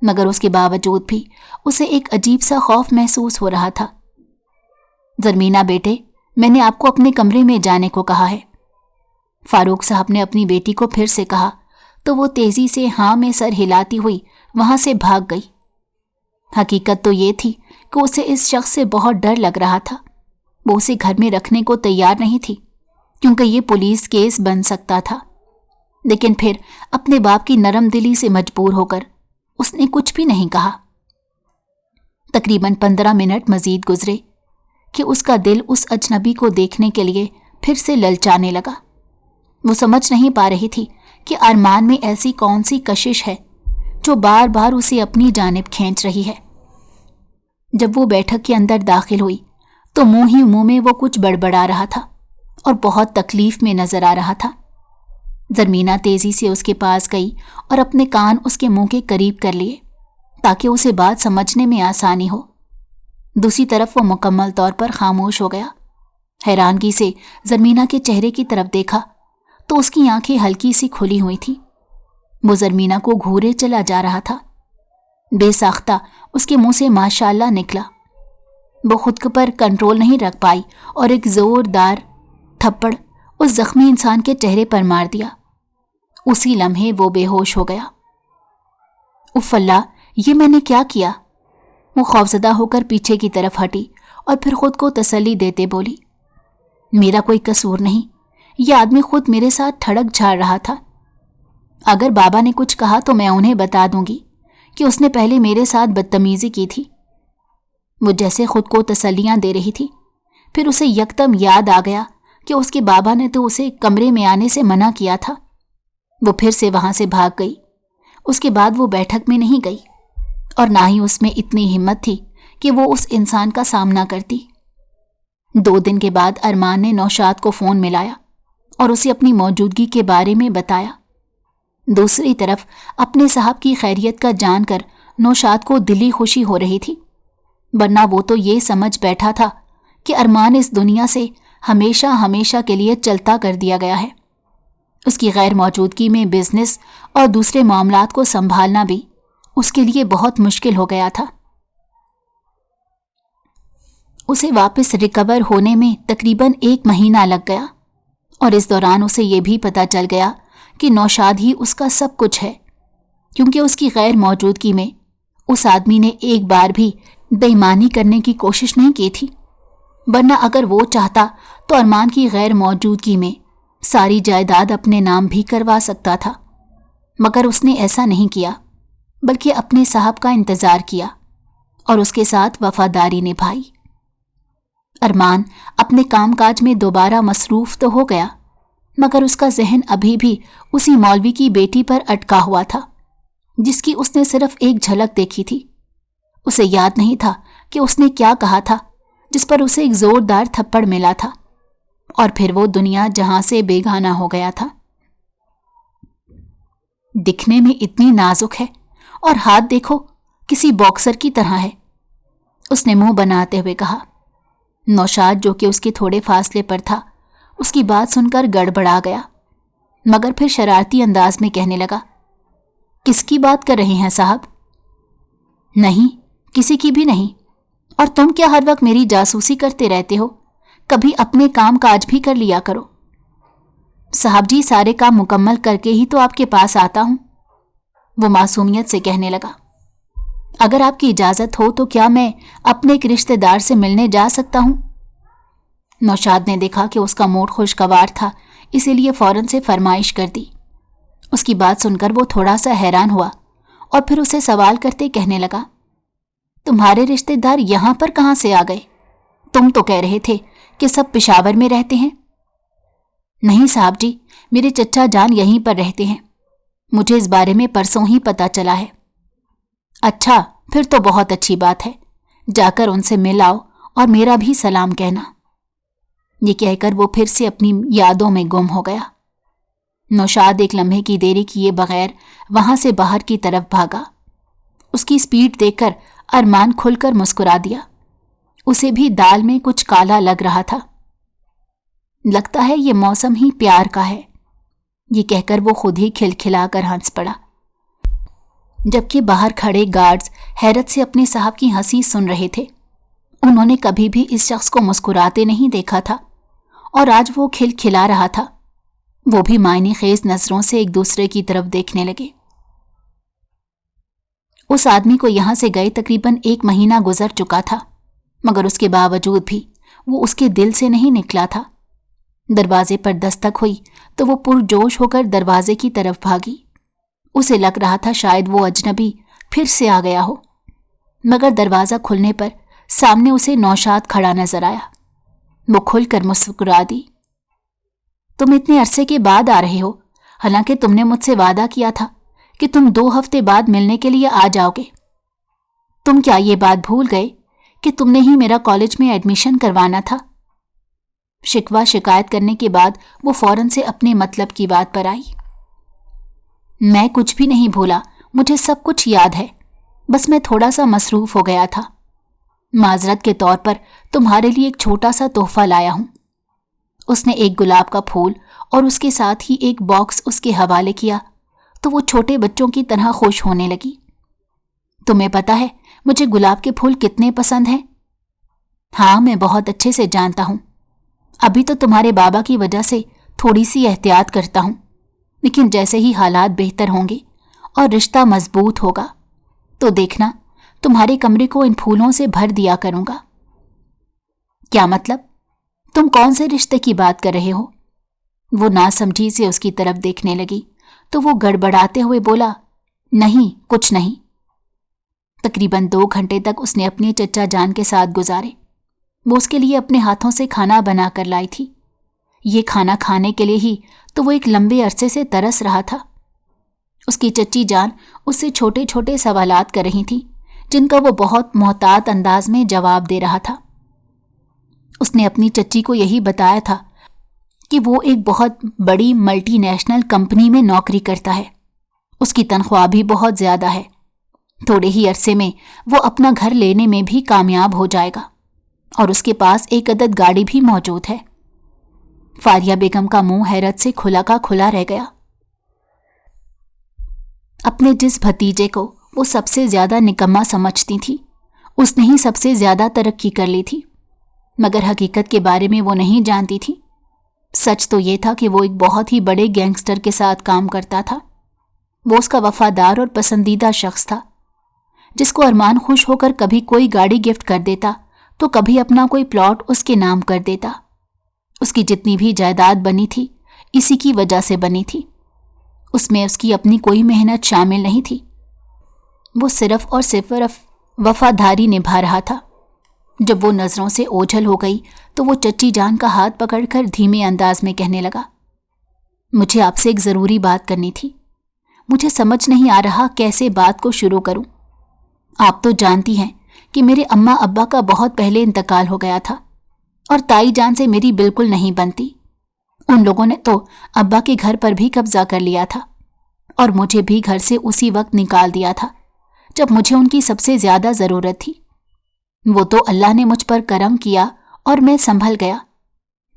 مگر اس کے باوجود بھی اسے ایک عجیب سا خوف محسوس ہو رہا تھا۔ زرمینہ بیٹے، میں نے آپ کو اپنے کمرے میں جانے کو کہا ہے۔ فاروق صاحب نے اپنی بیٹی کو پھر سے کہا تو وہ تیزی سے ہاں میں سر ہلاتی ہوئی وہاں سے بھاگ گئی۔ حقیقت تو یہ تھی کہ اسے اس شخص سے بہت ڈر لگ رہا تھا۔ وہ اسے گھر میں رکھنے کو تیار نہیں تھی کیونکہ یہ پولیس کیس بن سکتا تھا، لیکن پھر اپنے باپ کی نرم دلی سے مجبور ہو کر اس نے کچھ بھی نہیں کہا۔ تقریباً 15 منٹ مزید گزرے کہ اس کا دل اس اجنبی کو دیکھنے کے لیے پھر سے للچانے لگا۔ وہ سمجھ نہیں پا رہی تھی کہ ارمان میں ایسی کون سی کشش ہے جو بار بار اسے اپنی جانب کھینچ رہی ہے۔ جب وہ بیٹھک کے اندر داخل ہوئی تو منہ ہی منہ میں وہ کچھ بڑبڑا رہا تھا اور بہت تکلیف میں نظر آ رہا تھا۔ زرمینہ تیزی سے اس کے پاس گئی اور اپنے کان اس کے منہ کے قریب کر لیے تاکہ اسے بات سمجھنے میں آسانی ہو۔ دوسری طرف وہ مکمل طور پر خاموش ہو گیا۔ حیرانگی سے زرمینہ کے چہرے کی طرف دیکھا تو اس کی آنکھیں ہلکی سی کھلی ہوئی تھیں۔ وہ زرمینہ کو گھورے چلا جا رہا تھا۔ بے ساختہ اس کے منہ سے ماشاءاللہ نکلا۔ وہ خود پر کنٹرول نہیں رکھ پائی اور ایک زوردار تھپڑ اس زخمی انسان کے چہرے پر مار دیا۔ اسی لمحے وہ بے ہوش ہو گیا۔ اف اللہ، یہ میں نے کیا کیا؟ وہ خوفزدہ ہو کر پیچھے کی طرف ہٹی اور پھر خود کو تسلی دیتے بولی، میرا کوئی قصور نہیں، یہ آدمی خود میرے ساتھ ٹھڑک جھاڑ رہا تھا۔ اگر بابا نے کچھ کہا تو میں انہیں بتا دوں گی کہ اس نے پہلے میرے ساتھ بدتمیزی کی تھی۔ وہ جیسے خود کو تسلیاں دے رہی تھی، پھر اسے یکدم یاد آ گیا کہ اس کے بابا نے تو اسے کمرے میں آنے سے منع کیا تھا۔ وہ پھر سے وہاں سے بھاگ گئی۔ اس کے بعد وہ بیٹھک میں نہیں گئی اور نہ ہی اس میں اتنی ہمت تھی کہ وہ اس انسان کا سامنا کرتی۔ 2 دن کے بعد ارمان نے نوشاد کو فون ملایا اور اسے اپنی موجودگی کے بارے میں بتایا۔ دوسری طرف اپنے صاحب کی خیریت کا جان کر نوشاد کو دلی خوشی ہو رہی تھی، ورنہ وہ تو یہ سمجھ بیٹھا تھا کہ ارمان اس دنیا سے ہمیشہ ہمیشہ کے لیے چلتا کر دیا گیا ہے۔ اس کی غیر موجودگی میں بزنس اور دوسرے معاملات کو سنبھالنا بھی اس کے لیے بہت مشکل ہو گیا تھا۔ اسے واپس ریکور ہونے میں تقریباً 1 مہینہ لگ گیا اور اس دوران اسے یہ بھی پتہ چل گیا کہ نوشاد ہی اس کا سب کچھ ہے، کیونکہ اس کی غیر موجودگی میں اس آدمی نے ایک بار بھی بے ایمانی کرنے کی کوشش نہیں کی تھی، ورنہ اگر وہ چاہتا تو ارمان کی غیر موجودگی میں ساری جائیداد اپنے نام بھی کروا سکتا تھا، مگر اس نے ایسا نہیں کیا، بلکہ اپنے صاحب کا انتظار کیا اور اس کے ساتھ وفاداری نبھائی۔ ارمان اپنے کام کاج میں دوبارہ مصروف تو ہو گیا، مگر اس کا ذہن ابھی بھی اسی مولوی کی بیٹی پر اٹکا ہوا تھا جس کی اس نے صرف ایک جھلک دیکھی تھی۔ اسے یاد نہیں تھا کہ اس نے کیا کہا تھا جس پر اسے ایک زوردار تھپڑ ملا تھا اور پھر وہ دنیا جہاں سے بیگانہ ہو گیا تھا۔ دکھنے میں اتنی نازک ہے اور ہاتھ دیکھو کسی باکسر کی طرح ہے، اس نے منہ بناتے ہوئے کہا۔ نوشاد جو کہ اس کے تھوڑے فاصلے پر تھا اس کی بات سن کر گڑبڑا گیا، مگر پھر شرارتی انداز میں کہنے لگا، کس کی بات کر رہے ہیں صاحب؟ نہیں، کسی کی بھی نہیں، اور تم کیا ہر وقت میری جاسوسی کرتے رہتے ہو؟ کبھی اپنے کام کاج بھی کر لیا کرو۔ صاحب جی، سارے کام مکمل کر کے ہی تو آپ کے پاس آتا ہوں، وہ معصومیت سے کہنے لگا۔ اگر آپ کی اجازت ہو تو کیا میں اپنے ایک رشتہ دار سے ملنے جا سکتا ہوں؟ नौशाद ने देखा कि उसका मूड खुशगवार था, इसीलिए फौरन से फरमाइश कर दी। उसकी बात सुनकर वो थोड़ा सा हैरान हुआ और फिर उसे सवाल करते कहने लगा, तुम्हारे रिश्तेदार यहां पर कहां से आ गए? तुम तो कह रहे थे कि सब पेशावर में रहते हैं। नहीं साहब जी, मेरे चचा जान यहीं पर रहते हैं। मुझे इस बारे में परसों ही पता चला है। अच्छा, फिर तो बहुत अच्छी बात है। जाकर उनसे मिल आओ और मेरा भी सलाम कहना। ये कहकर वो फिर से अपनी यादों में गुम हो गया। नौशाद एक लम्हे की देरी किए बगैर वहां से बाहर की तरफ भागा। उसकी स्पीड देखकर अरमान खुलकर मुस्कुरा दिया। उसे भी दाल में कुछ काला लग रहा था। लगता है ये मौसम ही प्यार का है, ये कहकर वो खुद ही खिलखिलाकर हंस पड़ा। जबकि बाहर खड़े गार्ड्स हैरत से अपने साहब की हंसी सुन रहे थे। उन्होंने कभी भी इस शख्स को मुस्कुराते नहीं देखा था और आज वो खिलखिला रहा था। वो भी मायने खेज नजरों से एक दूसरे की तरफ देखने लगे। उस आदमी को यहां से गए तकरीबन 1 महीना गुजर चुका था, मगर उसके बावजूद भी वो उसके दिल से नहीं निकला था। दरवाजे पर दस्तक हुई तो वो पुरजोश होकर दरवाजे की तरफ भागी। उसे लग रहा था शायद वो अजनबी फिर से आ गया हो, मगर दरवाजा खुलने पर सामने उसे नौशाद खड़ा नजर आया। वो खुलकर मुस्कुरा दी। तुम इतने अरसे के बाद आ रहे हो, हालांकि तुमने मुझसे वादा किया था कि तुम 2 हफ्ते बाद मिलने के लिए आ जाओगे। तुम क्या ये बात भूल गए कि तुमने ही मेरा कॉलेज में एडमिशन करवाना था? शिकवा शिकायत करने के बाद वो फौरन से अपने मतलब की बात पर आई। मैं कुछ भी नहीं भूला, मुझे सब कुछ याद है, बस मैं थोड़ा सा मसरूफ हो गया था। माजरत के तौर पर तुम्हारे लिए एक छोटा सा तोहफा लाया हूं। उसने एक गुलाब का फूल और उसके साथ ही एक बॉक्स उसके हवाले किया तो वो छोटे बच्चों की तरह खुश होने लगी। तुम्हें पता है मुझे गुलाब के फूल कितने पसंद हैं? हाँ, मैं बहुत अच्छे से जानता हूं। अभी तो तुम्हारे बाबा की वजह से थोड़ी सी एहतियात करता हूं, लेकिन जैसे ही हालात बेहतर होंगे और रिश्ता मजबूत होगा तो देखना तुम्हारे कमरे को इन फूलों से भर दिया करूंगा। क्या मतलब? तुम कौन से रिश्ते की बात कर रहे हो? वो नासमझी से उसकी तरफ देखने लगी तो वो गड़बड़ाते हुए बोला, नहीं, कुछ नहीं। तकरीबन 2 घंटे तक उसने अपने चचा जान के साथ गुजारे। वो उसके लिए अपने हाथों से खाना बना कर लाई थी। ये खाना खाने के लिए ही तो वो एक लंबे अरसे से तरस रहा था। उसकी चच्ची जान उससे छोटे छोटे सवालात कर रही थी, जिनका वो बहुत मोहतात अंदाज में जवाब दे रहा था। उसने अपनी चच्ची को यही बताया था कि वो एक बहुत बड़ी मल्टीनेशनल कंपनी में नौकरी करता है। उसकी तनख्वाह भी बहुत ज्यादा है। थोड़े ही अरसे में वो अपना घर लेने में भी कामयाब हो जाएगा और उसके पास एक अदद गाड़ी भी मौजूद है। फारिया बेगम का मुंह हैरत से खुला का खुला रह गया। अपने जिस भतीजे को वो सबसे ज्यादा निकम्मा समझती थी, उसने ही सबसे ज्यादा तरक्की कर ली थी, मगर हकीकत के बारे में वो नहीं जानती थी। सच तो ये था कि वो एक बहुत ही बड़े गैंगस्टर के साथ काम करता था। वो उसका वफादार और पसंदीदा शख्स था, जिसको अरमान खुश होकर कभी कोई गाड़ी गिफ्ट कर देता तो कभी अपना कोई प्लॉट उसके नाम कर देता। उसकी जितनी भी जायदाद बनी थी इसी की वजह से बनी थी। उसमें उसकी अपनी कोई मेहनत शामिल नहीं थी। वो सिर्फ और सिर्फ वफादारी निभा रहा था। जब वो नजरों से ओझल हो गई तो वो चच्ची जान का हाथ पकड़कर धीमे अंदाज में कहने लगा, मुझे आपसे एक जरूरी बात करनी थी। मुझे समझ नहीं आ रहा कैसे बात को शुरू करूं। आप तो जानती हैं कि मेरे अम्मा अब्बा का बहुत पहले इंतकाल हो गया था और ताई जान से मेरी बिल्कुल नहीं बनती। उन लोगों ने तो अब्बा के घर पर भी कब्जा कर लिया था और मुझे भी घर से उसी वक्त निकाल दिया था जब मुझे उनकी सबसे ज्यादा जरूरत थी। वो तो अल्लाह ने मुझ पर करम किया और मैं संभल गया,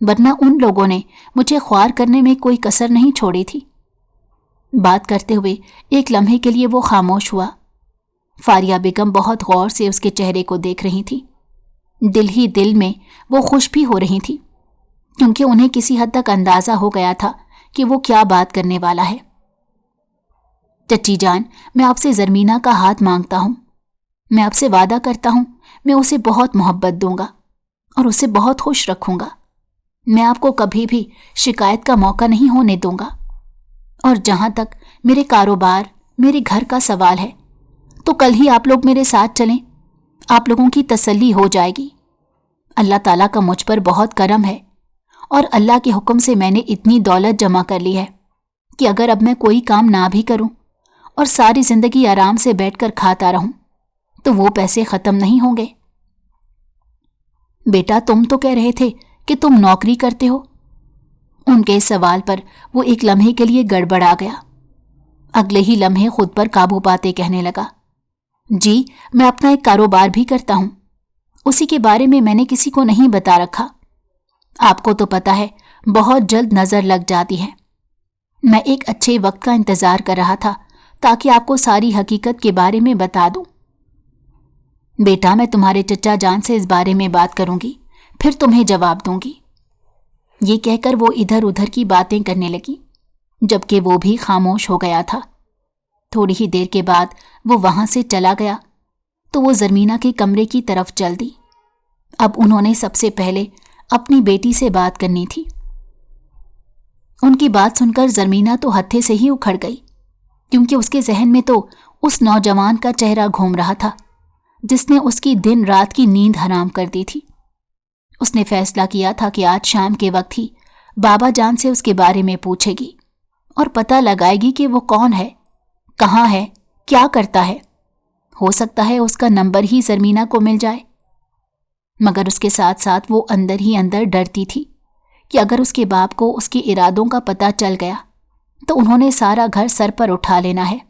वरना उन लोगों ने मुझे ख्वार करने में कोई कसर नहीं छोड़ी थी। बात करते हुए एक लम्हे के लिए वो खामोश हुआ। फारिया बेगम बहुत गौर से उसके चेहरे को देख रही थी। दिल ही दिल में वो खुश भी हो रही थी, क्योंकि उन्हें किसी हद तक अंदाजा हो गया था कि वो क्या बात करने वाला है। चच्ची जान, मैं आपसे ज़रमीना का हाथ मांगता हूँ। मैं आपसे वादा करता हूँ मैं उसे बहुत मोहब्बत दूंगा और उसे बहुत खुश रखूंगा। मैं आपको कभी भी शिकायत का मौका नहीं होने दूंगा। और जहां तक मेरे कारोबार, मेरे घर का सवाल है, तो कल ही आप लोग मेरे साथ चलें, आप लोगों की तसल्ली हो जाएगी। अल्लाह ताला का मुझ पर बहुत करम है और अल्लाह के हुक्म से मैंने इतनी दौलत जमा कर ली है कि अगर अब मैं कोई काम ना भी करूं और सारी जिंदगी आराम से बैठकर खाता रहूं तो वो पैसे खत्म नहीं होंगे। बेटा, तुम तो कह रहे थे कि तुम नौकरी करते हो। उनके इस सवाल पर वो एक लम्हे के लिए गड़बड़ा गया। अगले ही लम्हे खुद पर काबू पाते कहने लगा, जी मैं अपना एक कारोबार भी करता हूं, उसी के बारे में मैंने किसी को नहीं बता रखा। आपको तो पता है बहुत जल्द नजर लग जाती है। मैं एक अच्छे वक्त का इंतजार कर रहा था ताकि आपको सारी हकीकत के बारे में बता दूं। बेटा, मैं तुम्हारे चचा जान से इस बारे में बात करूंगी, फिर तुम्हें जवाब दूंगी। ये कहकर वो इधर उधर की बातें करने लगी, जबकि वो भी खामोश हो गया था। थोड़ी ही देर के बाद वो वहां से चला गया तो वो ज़रमीना के कमरे की तरफ चल दी। अब उन्होंने सबसे पहले अपनी बेटी से बात करनी थी। उनकी बात सुनकर ज़रमीना तो हत्थे से ही उखड़ गई, क्योंकि उसके जहन में तो उस नौजवान का चेहरा घूम रहा था जिसने उसकी दिन रात की नींद हराम कर दी थी। उसने फैसला किया था कि आज शाम के वक्त ही बाबा जान से उसके बारे में पूछेगी और पता लगाएगी कि वो कौन है, कहाँ है, क्या करता है। हो सकता है उसका नंबर ही ज़रमीना को मिल जाए। मगर उसके साथ साथ वो अंदर ही अंदर डरती थी कि अगर उसके बाप को उसके इरादों का पता चल गया तो उन्होंने सारा घर सर पर उठा लेना है।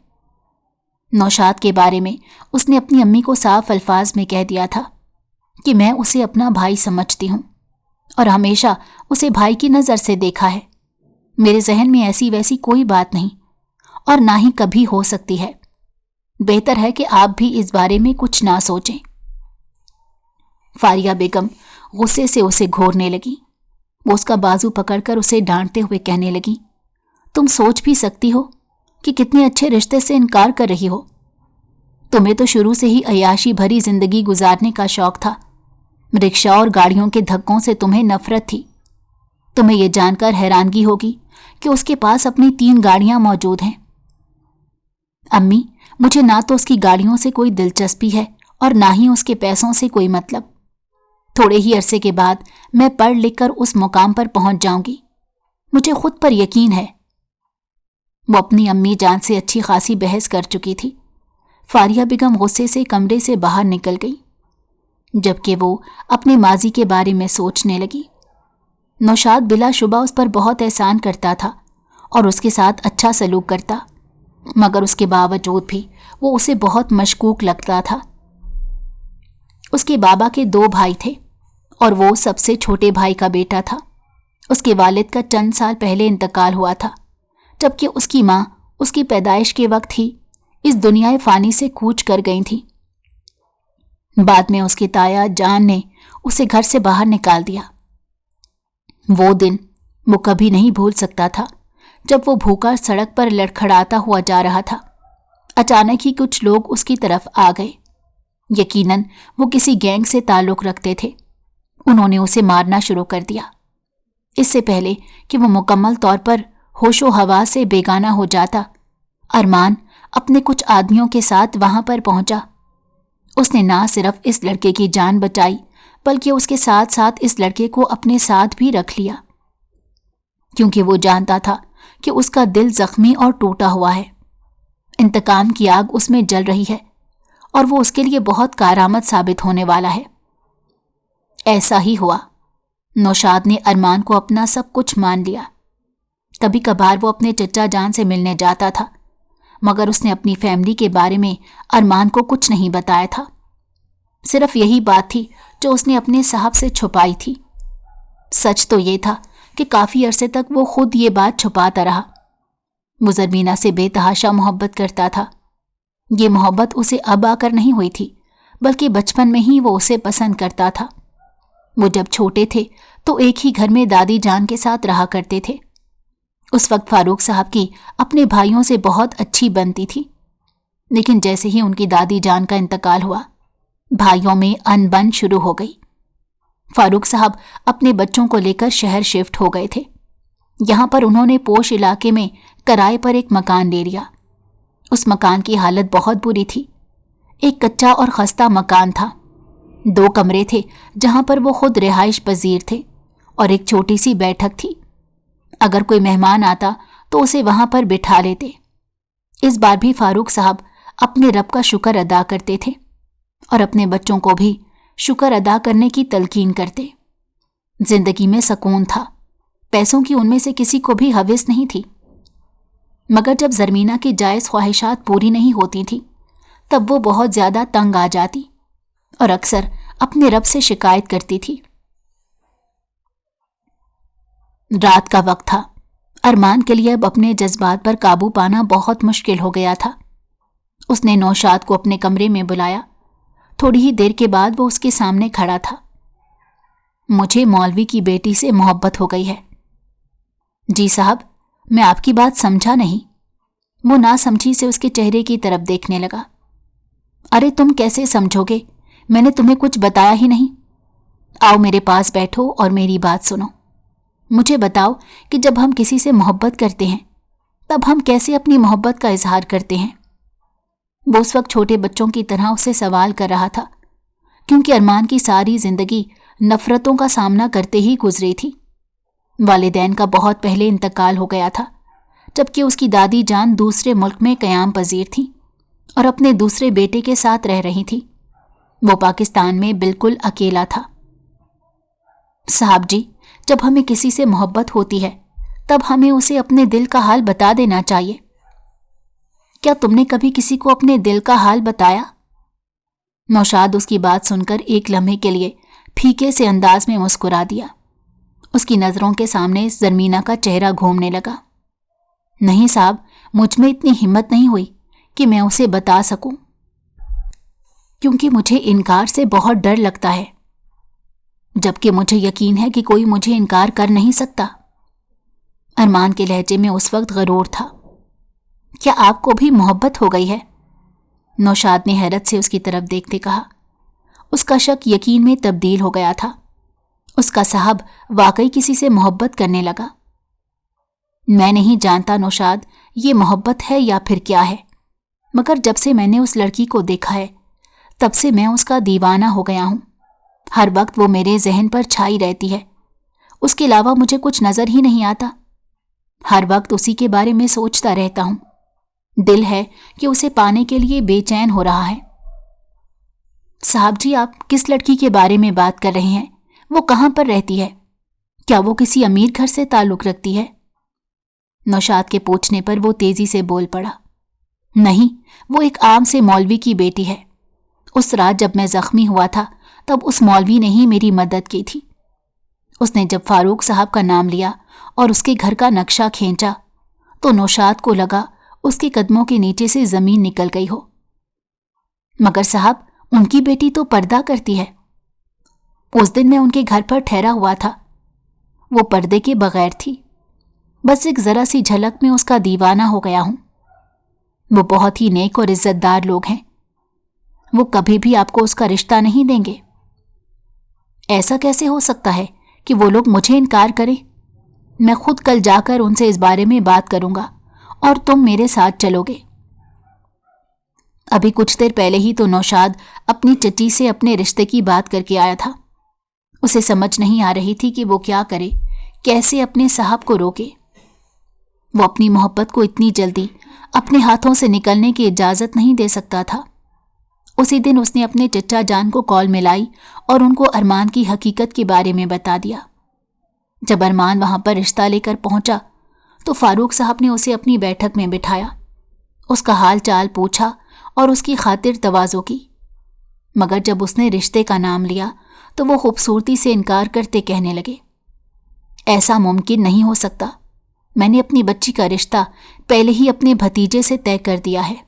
नौशाद के बारे में उसने अपनी अम्मी को साफ अल्फाज में कह दिया था कि मैं उसे अपना भाई समझती हूँ और हमेशा उसे भाई की नज़र से देखा है। मेरे जहन में ऐसी वैसी कोई बात नहीं और ना ही कभी हो सकती है। बेहतर है कि आप भी इस बारे में कुछ ना सोचें। फारिया बेगम गुस्से से उसे घूरने लगी। वो उसका बाजू पकड़कर उसे डांटते हुए कहने लगी, तुम सोच भी सकती हो कि कितने अच्छे रिश्ते से इनकार कर रही हो। तुम्हें तो शुरू से ही अय्याशी भरी जिंदगी गुजारने का शौक था। रिक्शा और गाड़ियों के धक्कों से तुम्हें नफरत थी। तुम्हें यह जानकर हैरानगी होगी कि उसके पास अपनी 3 गाड़ियां मौजूद हैं। अम्मी, मुझे ना तो उसकी गाड़ियों से कोई दिलचस्पी है और ना ही उसके पैसों से कोई मतलब। थोड़े ही अरसे के बाद मैं पढ़ लिख कर उस मुकाम पर पहुंच जाऊंगी, मुझे खुद पर यकीन है। वो अपनी अम्मी जान से अच्छी खासी बहस कर चुकी थी। फारिया बेगम गुस्से से कमरे से बाहर निकल गई, जबकि वो अपने माजी के बारे में सोचने लगी। नौशाद बिलाशुबा उस पर बहुत एहसान करता था और उसके साथ अच्छा सलूक करता, मगर उसके बावजूद भी वो उसे बहुत मशकूक लगता था। उसके बाबा के 2 भाई थे और वो सबसे छोटे भाई का बेटा था। उसके वालिद का चंद साल पहले इंतकाल हुआ था, जबकि उसकी माँ उसकी पैदाइश के वक्त ही इस दुनियाए फानी से कूच कर गई थी। बाद में उसकी ताया जान ने उसे घर से बाहर निकाल दिया। वो दिन वो कभी नहीं भूल सकता था जब वो भूखा सड़क पर लड़खड़ाता हुआ जा रहा था। अचानक ही कुछ लोग उसकी तरफ आ गए। यकीनन वो किसी गैंग से ताल्लुक रखते थे। उन्होंने उसे मारना शुरू कर दिया। इससे पहले कि वो मुकम्मल तौर पर होशो हवास से बेगाना हो जाता, अरमान अपने कुछ आदमियों के साथ वहां पर पहुंचा। उसने ना सिर्फ इस लड़के की जान बचाई, बल्कि उसके साथ साथ इस लड़के को अपने साथ भी रख लिया, क्योंकि वो जानता था कि उसका दिल जख्मी और टूटा हुआ है। इंतकाम की आग उसमें जल रही है और वो उसके लिए बहुत कारामद साबित होने वाला है। ऐसा ही हुआ। नौशाद ने अरमान को अपना सब कुछ मान लिया। कभी कभार वो अपने चचा जान से मिलने जाता था, मगर उसने अपनी फैमिली के बारे में अरमान को कुछ नहीं बताया था। सिर्फ यही बात थी जो उसने अपने साहब से छुपाई थी। सच तो ये था कि काफ़ी अरसे तक वो खुद ये बात छुपाता रहा। वो ज़रमीना से बेतहाशा मोहब्बत करता था। ये मोहब्बत उसे अब आकर नहीं हुई थी, बल्कि बचपन में ही वो उसे पसंद करता था। वो जब छोटे थे तो एक ही घर में दादी जान के साथ रहा करते थे। उस वक्त फारूक साहब की अपने भाइयों से बहुत अच्छी बनती थी, लेकिन जैसे ही उनकी दादी जान का इंतकाल हुआ, भाइयों में अनबन शुरू हो गई। फारूक साहब अपने बच्चों को लेकर शहर शिफ्ट हो गए थे। यहाँ पर उन्होंने पोश इलाके में किराए पर एक मकान ले लिया। उस मकान की हालत बहुत बुरी थी। एक कच्चा और खस्ता मकान था। 2 कमरे थे जहाँ पर वो खुद रिहाइश पजीर थे और एक छोटी सी बैठक थी। अगर कोई मेहमान आता तो उसे वहाँ पर बिठा लेते। इस बार भी फारूक साहब अपने रब का शुक्र अदा करते थे और अपने बच्चों को भी शुक्र अदा करने की तलकीन करते। जिंदगी में सुकून था, पैसों की उनमें से किसी को भी हविस नहीं थी। मगर जब ज़रमीना की जायज़ ख्वाहिशात पूरी नहीं होती थी तब वो बहुत ज़्यादा तंग आ जाती और अक्सर अपने रब से शिकायत करती थी। रात का वक्त था। अरमान के लिए अब अपने जज्बात पर काबू पाना बहुत मुश्किल हो गया था। उसने नौशाद को अपने कमरे में बुलाया। थोड़ी ही देर के बाद वो उसके सामने खड़ा था। मुझे मौलवी की बेटी से मोहब्बत हो गई है। जी साहब, मैं आपकी बात समझा नहीं। वो नासमझी से उसके चेहरे की तरफ देखने लगा। अरे तुम कैसे समझोगे, मैंने तुम्हें कुछ बताया ही नहीं। आओ मेरे पास बैठो और मेरी बात सुनो। मुझे बताओ कि जब हम किसी से मोहब्बत करते हैं तब हम कैसे अपनी मोहब्बत का इजहार करते हैं। वो उस वक्त छोटे बच्चों की तरह उससे सवाल कर रहा था, क्योंकि अरमान की सारी जिंदगी नफरतों का सामना करते ही गुजरी थी। वालिदैन का बहुत पहले इंतकाल हो गया था, जबकि उसकी दादी जान दूसरे मुल्क में क़याम पजीर थी और अपने दूसरे बेटे के साथ रह रही थी। वो पाकिस्तान में बिल्कुल अकेला था। साहब जी, जब हमें किसी से मोहब्बत होती है तब हमें उसे अपने दिल का हाल बता देना चाहिए। क्या तुमने कभी किसी को अपने दिल का हाल बताया? नौशाद उसकी बात सुनकर एक लम्हे के लिए फीके से अंदाज में मुस्कुरा दिया। उसकी नज़रों के सामने ज़रमीना का चेहरा घूमने लगा। नहीं साहब, मुझ में इतनी हिम्मत नहीं हुई कि मैं उसे बता सकूं, क्योंकि मुझे इनकार से बहुत डर लगता है, जबकि मुझे यकीन है कि कोई मुझे इनकार कर नहीं सकता। अरमान के लहजे में उस वक्त गरूर था। क्या आपको भी मोहब्बत हो गई है? नौशाद ने हैरत से उसकी तरफ देखते कहा। उसका शक यकीन में तब्दील हो गया था। उसका साहब वाकई किसी से मोहब्बत करने लगा। मैं नहीं जानता नौशाद, ये मोहब्बत है या फिर क्या है, मगर जब से मैंने उस लड़की को देखा है तब से मैं उसका दीवाना हो गया हूं। हर वक्त वो मेरे जहन पर छाई रहती है। उसके अलावा मुझे कुछ नजर ही नहीं आता। हर वक्त उसी के बारे में सोचता रहता हूं। दिल है कि उसे पाने के लिए बेचैन हो रहा है। साहब जी, आप किस लड़की के बारे में बात कर रहे हैं? वो कहाँ पर रहती है? क्या वो किसी अमीर घर से ताल्लुक रखती है? नौशाद के पूछने पर वो तेजी से बोल पड़ा। नहीं, वो एक आम से मौलवी की बेटी है। उस रात जब मैं जख्मी हुआ था तब उस मौलवी ने ही मेरी मदद की थी। उसने जब फारूक साहब का नाम लिया और उसके घर का नक्शा खींचा तो नौशाद को लगा उसके कदमों के नीचे से जमीन निकल गई हो। मगर साहब, उनकी बेटी तो पर्दा करती है। उस दिन मैं उनके घर पर ठहरा हुआ था। वो पर्दे के बगैर थी। बस एक जरा सी झलक में उसका दीवाना हो गया हूं। वो बहुत ही नेक और इज्जतदार लोग हैं। वो कभी भी आपको उसका रिश्ता नहीं देंगे। ऐसा कैसे हो सकता है कि वो लोग मुझे इनकार करें? मैं खुद कल जाकर उनसे इस बारे में बात करूंगा और तुम मेरे साथ चलोगे। अभी कुछ देर पहले ही तो नौशाद अपनी चची से अपने रिश्ते की बात करके आया था। उसे समझ नहीं आ रही थी कि वो क्या करे, कैसे अपने साहब को रोके। वो अपनी मोहब्बत को इतनी जल्दी अपने हाथों से निकलने की इजाज़त नहीं दे सकता था। उसी दिन उसने अपने चचा जान को कॉल मिलाई और उनको अरमान की हकीकत के बारे में बता दिया। जब अरमान वहां पर रिश्ता लेकर पहुंचा तो फारूक साहब ने उसे अपनी बैठक में बिठाया, उसका हाल चाल पूछा और उसकी खातिर तवाज़ो की। मगर जब उसने रिश्ते का नाम लिया तो वो खूबसूरती से इनकार करते कहने लगे, ऐसा मुमकिन नहीं हो सकता। मैंने अपनी बच्ची का रिश्ता पहले ही अपने भतीजे से तय कर दिया है।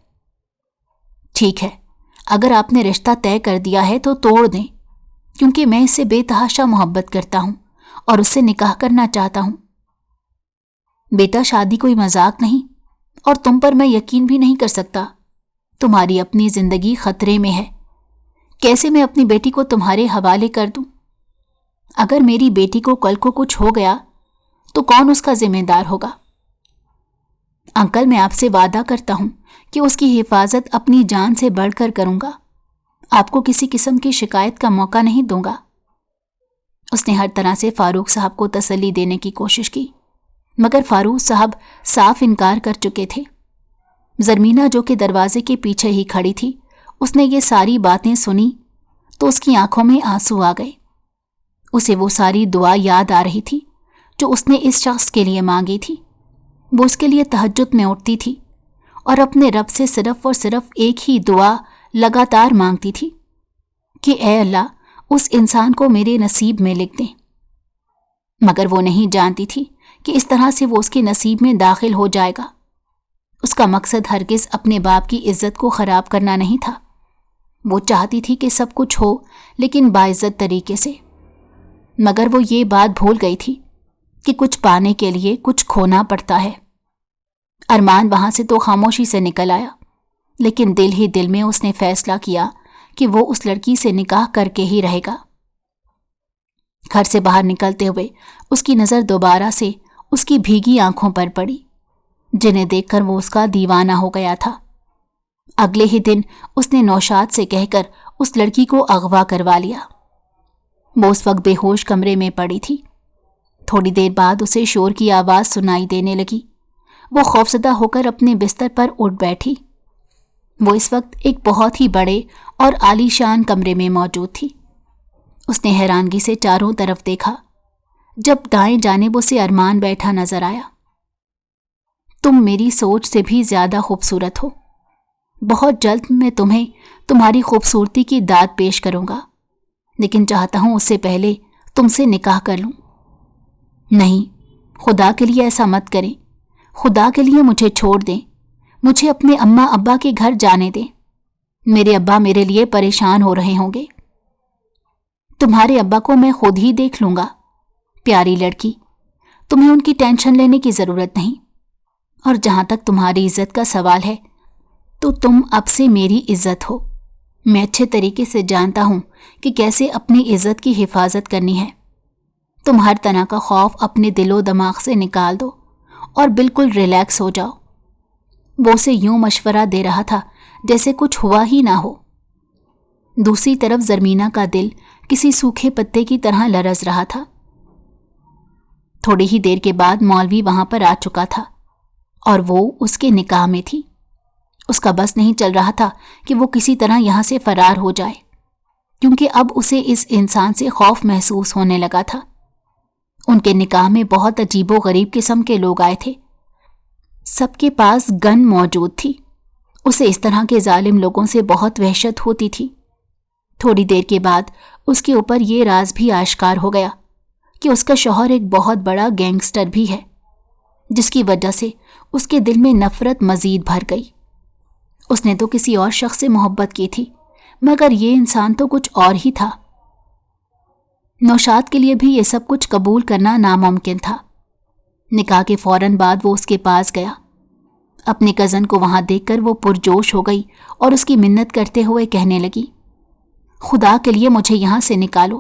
ठीक है, अगर आपने रिश्ता तय कर दिया है तो तोड़ दें, क्योंकि मैं इससे बेतहाशा मोहब्बत करता हूं और उससे निकाह करना चाहता हूं। बेटा, शादी कोई मजाक नहीं और तुम पर मैं यकीन भी नहीं कर सकता। तुम्हारी अपनी जिंदगी खतरे में है। कैसे मैं अपनी बेटी को तुम्हारे हवाले कर दूं? اگر میری بیٹی کو کل کو کچھ ہو گیا تو کون اس کا ذمہ دار ہوگا؟ انکل، میں آپ سے وعدہ کرتا ہوں کہ اس کی حفاظت اپنی جان سے بڑھ کر کروں گا. آپ کو کسی قسم کی شکایت کا موقع نہیں دوں گا. اس نے ہر طرح سے فاروق صاحب کو تسلی دینے کی کوشش کی، مگر فاروق صاحب صاف انکار کر چکے تھے. زرمینہ جو کہ دروازے کے پیچھے ہی کھڑی تھی، اس نے یہ ساری باتیں سنی تو اس کی آنکھوں میں آنسو آ گئے. اسے وہ ساری دعا یاد آ رہی تھی جو اس نے اس شخص کے لیے مانگی تھی. وہ اس کے لیے تہجد میں اٹھتی تھی اور اپنے رب سے صرف اور صرف ایک ہی دعا لگاتار مانگتی تھی کہ اے اللہ، اس انسان کو میرے نصیب میں لکھ دیں. مگر وہ نہیں جانتی تھی کہ اس طرح سے وہ اس کے نصیب میں داخل ہو جائے گا. اس کا مقصد ہرگز اپنے باپ کی عزت کو خراب کرنا نہیں تھا. وہ چاہتی تھی کہ سب کچھ ہو لیکن باعزت طریقے سے. مگر وہ یہ بات بھول گئی تھی کہ کچھ پانے کے لیے کچھ کھونا پڑتا ہے. ارمان وہاں سے تو خاموشی سے نکل آیا، لیکن دل ہی دل میں اس نے فیصلہ کیا کہ وہ اس لڑکی سے نکاح کر کے ہی رہے گا. گھر سے باہر نکلتے ہوئے اس کی نظر دوبارہ سے اس کی بھیگی آنکھوں پر پڑی، جنہیں دیکھ کر وہ اس کا دیوانہ ہو گیا تھا. اگلے ہی دن اس نے نوشاد سے کہہ کر اس لڑکی کو اغوا کروا لیا. وہ اس وقت بے ہوش کمرے میں پڑی تھی. تھوڑی دیر بعد اسے شور کی آواز سنائی دینے لگی. وہ خوفزدہ ہو کر اپنے بستر پر اٹھ بیٹھی. وہ اس وقت ایک بہت ہی بڑے اور عالی شان کمرے میں موجود تھی. اس نے حیرانگی سے چاروں طرف دیکھا. جب دائیں جانب اسے ارمان بیٹھا نظر آیا. تم میری سوچ سے بھی زیادہ خوبصورت ہو. بہت جلد میں تمہیں تمہاری خوبصورتی کی داد پیش کروں گا، لیکن چاہتا ہوں اس سے پہلے تم سے نکاح کر لوں. نہیں، خدا کے لیے ایسا مت کریں. خدا کے لیے مجھے چھوڑ دیں. مجھے اپنے اماں ابا کے گھر جانے دیں. میرے ابا میرے لیے پریشان ہو رہے ہوں گے. تمہارے ابا کو میں خود ہی دیکھ لوں گا. پیاری لڑکی، تمہیں ان کی ٹینشن لینے کی ضرورت نہیں. اور جہاں تک تمہاری عزت کا سوال ہے تو تم اب سے میری عزت ہو. میں اچھے طریقے سے جانتا ہوں کہ کیسے اپنی عزت کی حفاظت کرنی ہے. تم ہر طرح کا خوف اپنے دل و دماغ سے نکال دو اور بالکل ریلیکس ہو جاؤ. وہ اسے یوں مشورہ دے رہا تھا جیسے کچھ ہوا ہی نہ ہو. دوسری طرف زرمینہ کا دل کسی سوکھے پتے کی طرح لرز رہا تھا. تھوڑی ہی دیر کے بعد مولوی وہاں پر آ چکا تھا اور وہ اس کے نکاح میں تھی. اس کا بس نہیں چل رہا تھا کہ وہ کسی طرح یہاں سے فرار ہو جائے، کیونکہ اب اسے اس انسان سے خوف محسوس ہونے لگا تھا. ان کے نکاح میں بہت عجیب و غریب قسم کے لوگ آئے تھے. سب کے پاس گن موجود تھی. اسے اس طرح کے ظالم لوگوں سے بہت وحشت ہوتی تھی. تھوڑی دیر کے بعد اس کے اوپر یہ راز بھی آشکار ہو گیا کہ اس کا شوہر ایک بہت بڑا گینگسٹر بھی ہے، جس کی وجہ سے اس کے دل میں نفرت مزید بھر گئی. اس نے تو کسی اور شخص سے محبت کی تھی، مگر یہ انسان تو کچھ اور ہی تھا. نوشاد کے لیے بھی یہ سب کچھ قبول کرنا ناممکن تھا. نکاح کے فوراً بعد وہ اس کے پاس گیا. اپنے کزن کو وہاں دیکھ کر وہ پرجوش ہو گئی اور اس کی منت کرتے ہوئے کہنے لگی، خدا کے لیے مجھے یہاں سے نکالو.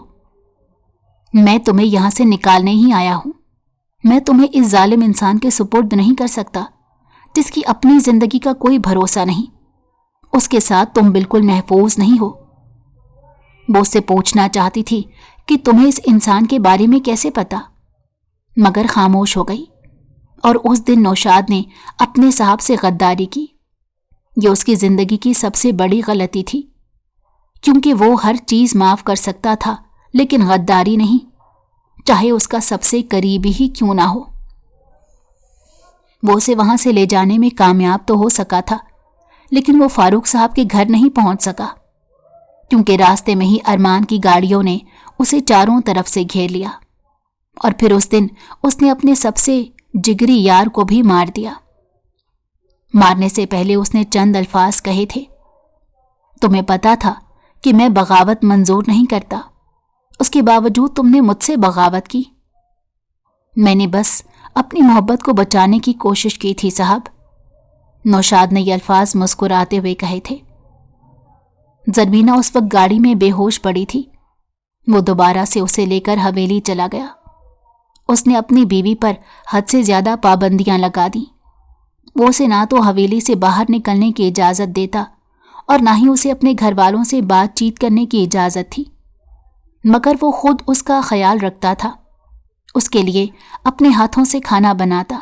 میں تمہیں یہاں سے نکالنے ہی آیا ہوں. میں تمہیں اس ظالم انسان کے سپرد نہیں کر سکتا جس کی اپنی زندگی کا کوئی بھروسہ نہیں. اس کے ساتھ تم بالکل محفوظ نہیں ہو. وہ اس سے پوچھنا چاہتی تھی کہ تمہیں اس انسان کے بارے میں کیسے پتا، مگر خاموش ہو گئی. اور اس دن نوشاد نے اپنے صاحب سے غداری کی. یہ اس کی زندگی کی سب سے بڑی غلطی تھی، کیونکہ وہ ہر چیز معاف کر سکتا تھا لیکن غداری نہیں، چاہے اس کا سب سے قریبی ہی کیوں نہ ہو. وہ اسے وہاں سے لے جانے میں کامیاب تو ہو سکا تھا، لیکن وہ فاروق صاحب کے گھر نہیں پہنچ سکا، کیونکہ راستے میں ہی ارمان کی گاڑیوں نے اسے چاروں طرف سے گھیر لیا. اور پھر اس دن اس نے اپنے سب سے جگری یار کو بھی مار دیا. مارنے سے پہلے اس نے چند الفاظ کہے تھے، تمہیں پتا تھا کہ میں بغاوت منظور نہیں کرتا، اس کے باوجود تم نے مجھ سے بغاوت کی. میں نے بس اپنی محبت کو بچانے کی کوشش کی تھی صاحب. نوشاد نے یہ الفاظ مسکراتے ہوئے کہے تھے. زرمینہ اس وقت گاڑی میں بے ہوش پڑی تھی. वो दोबारा से उसे लेकर हवेली चला गया। उसने अपनी बीवी पर हद से ज्यादा पाबंदियां लगा दी। वो उसे ना तो हवेली से बाहर निकलने की इजाज़त देता और ना ही उसे अपने घर वालों से बातचीत करने की इजाज़त थी, मगर वो खुद उसका ख्याल रखता था। उसके लिए अपने हाथों से खाना बनाता,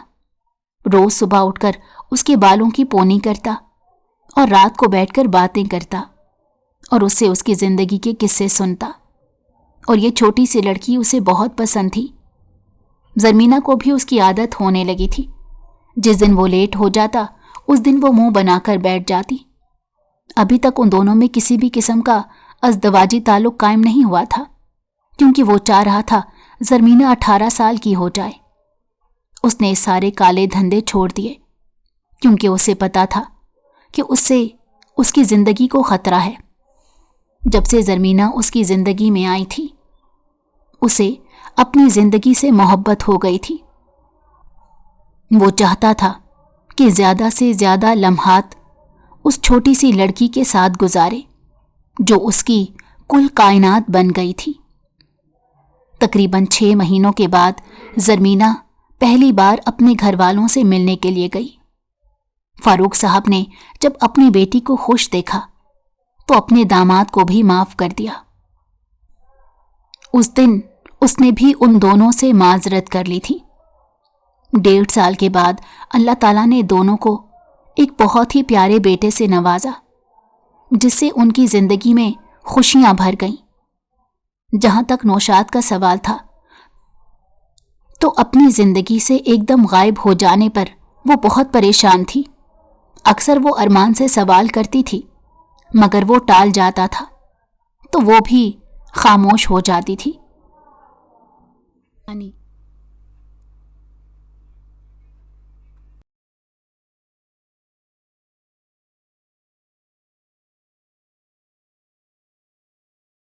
रोज़ सुबह उठकर उसके बालों की पोनी करता और रात को बैठकर बातें करता और उससे उसकी ज़िंदगी के किस्से सुनता। और ये छोटी सी लड़की उसे बहुत पसंद थी। ज़रमीना को भी उसकी आदत होने लगी थी। जिस दिन वो लेट हो जाता उस दिन वो मुंह बनाकर बैठ जाती। अभी तक उन दोनों में किसी भी किस्म का अज़दवाजी ताल्लुक कायम नहीं हुआ था, क्योंकि वो चाह रहा था ज़रमीना 18 साल की हो जाए। उसने सारे काले धंधे छोड़ दिए, क्योंकि उसे पता था कि उससे उसकी ज़िंदगी को ख़तरा है। जब से ज़रमीना उसकी ज़िंदगी में आई थी, उसे अपनी ज़िंदगी से मोहब्बत हो गई थी। वो चाहता था कि ज़्यादा से ज़्यादा लम्हात उस छोटी सी लड़की के साथ गुजारे, जो उसकी कुल कायनात बन गई थी। तकरीबन 6 महीनों के बाद ज़रमीना पहली बार अपने घर वालों से मिलने के लिए गई। फारूक साहब ने जब अपनी बेटी को खुश देखा तो अपने दामाद को भी माफ़ कर दिया। उस दिन उसने भी उन दोनों से माजरत कर ली थी। 1.5 साल के बाद अल्लाह ताला ने दोनों को एक बहुत ही प्यारे बेटे से नवाजा, जिससे उनकी ज़िंदगी में खुशियां भर गईं। जहां तक नौशाद का सवाल था, तो अपनी ज़िंदगी से एकदम गायब हो जाने पर वो बहुत परेशान थी। अक्सर वो अरमान से सवाल करती थी, मगर वो टाल जाता था, तो वो भी खामोश हो जाती थी।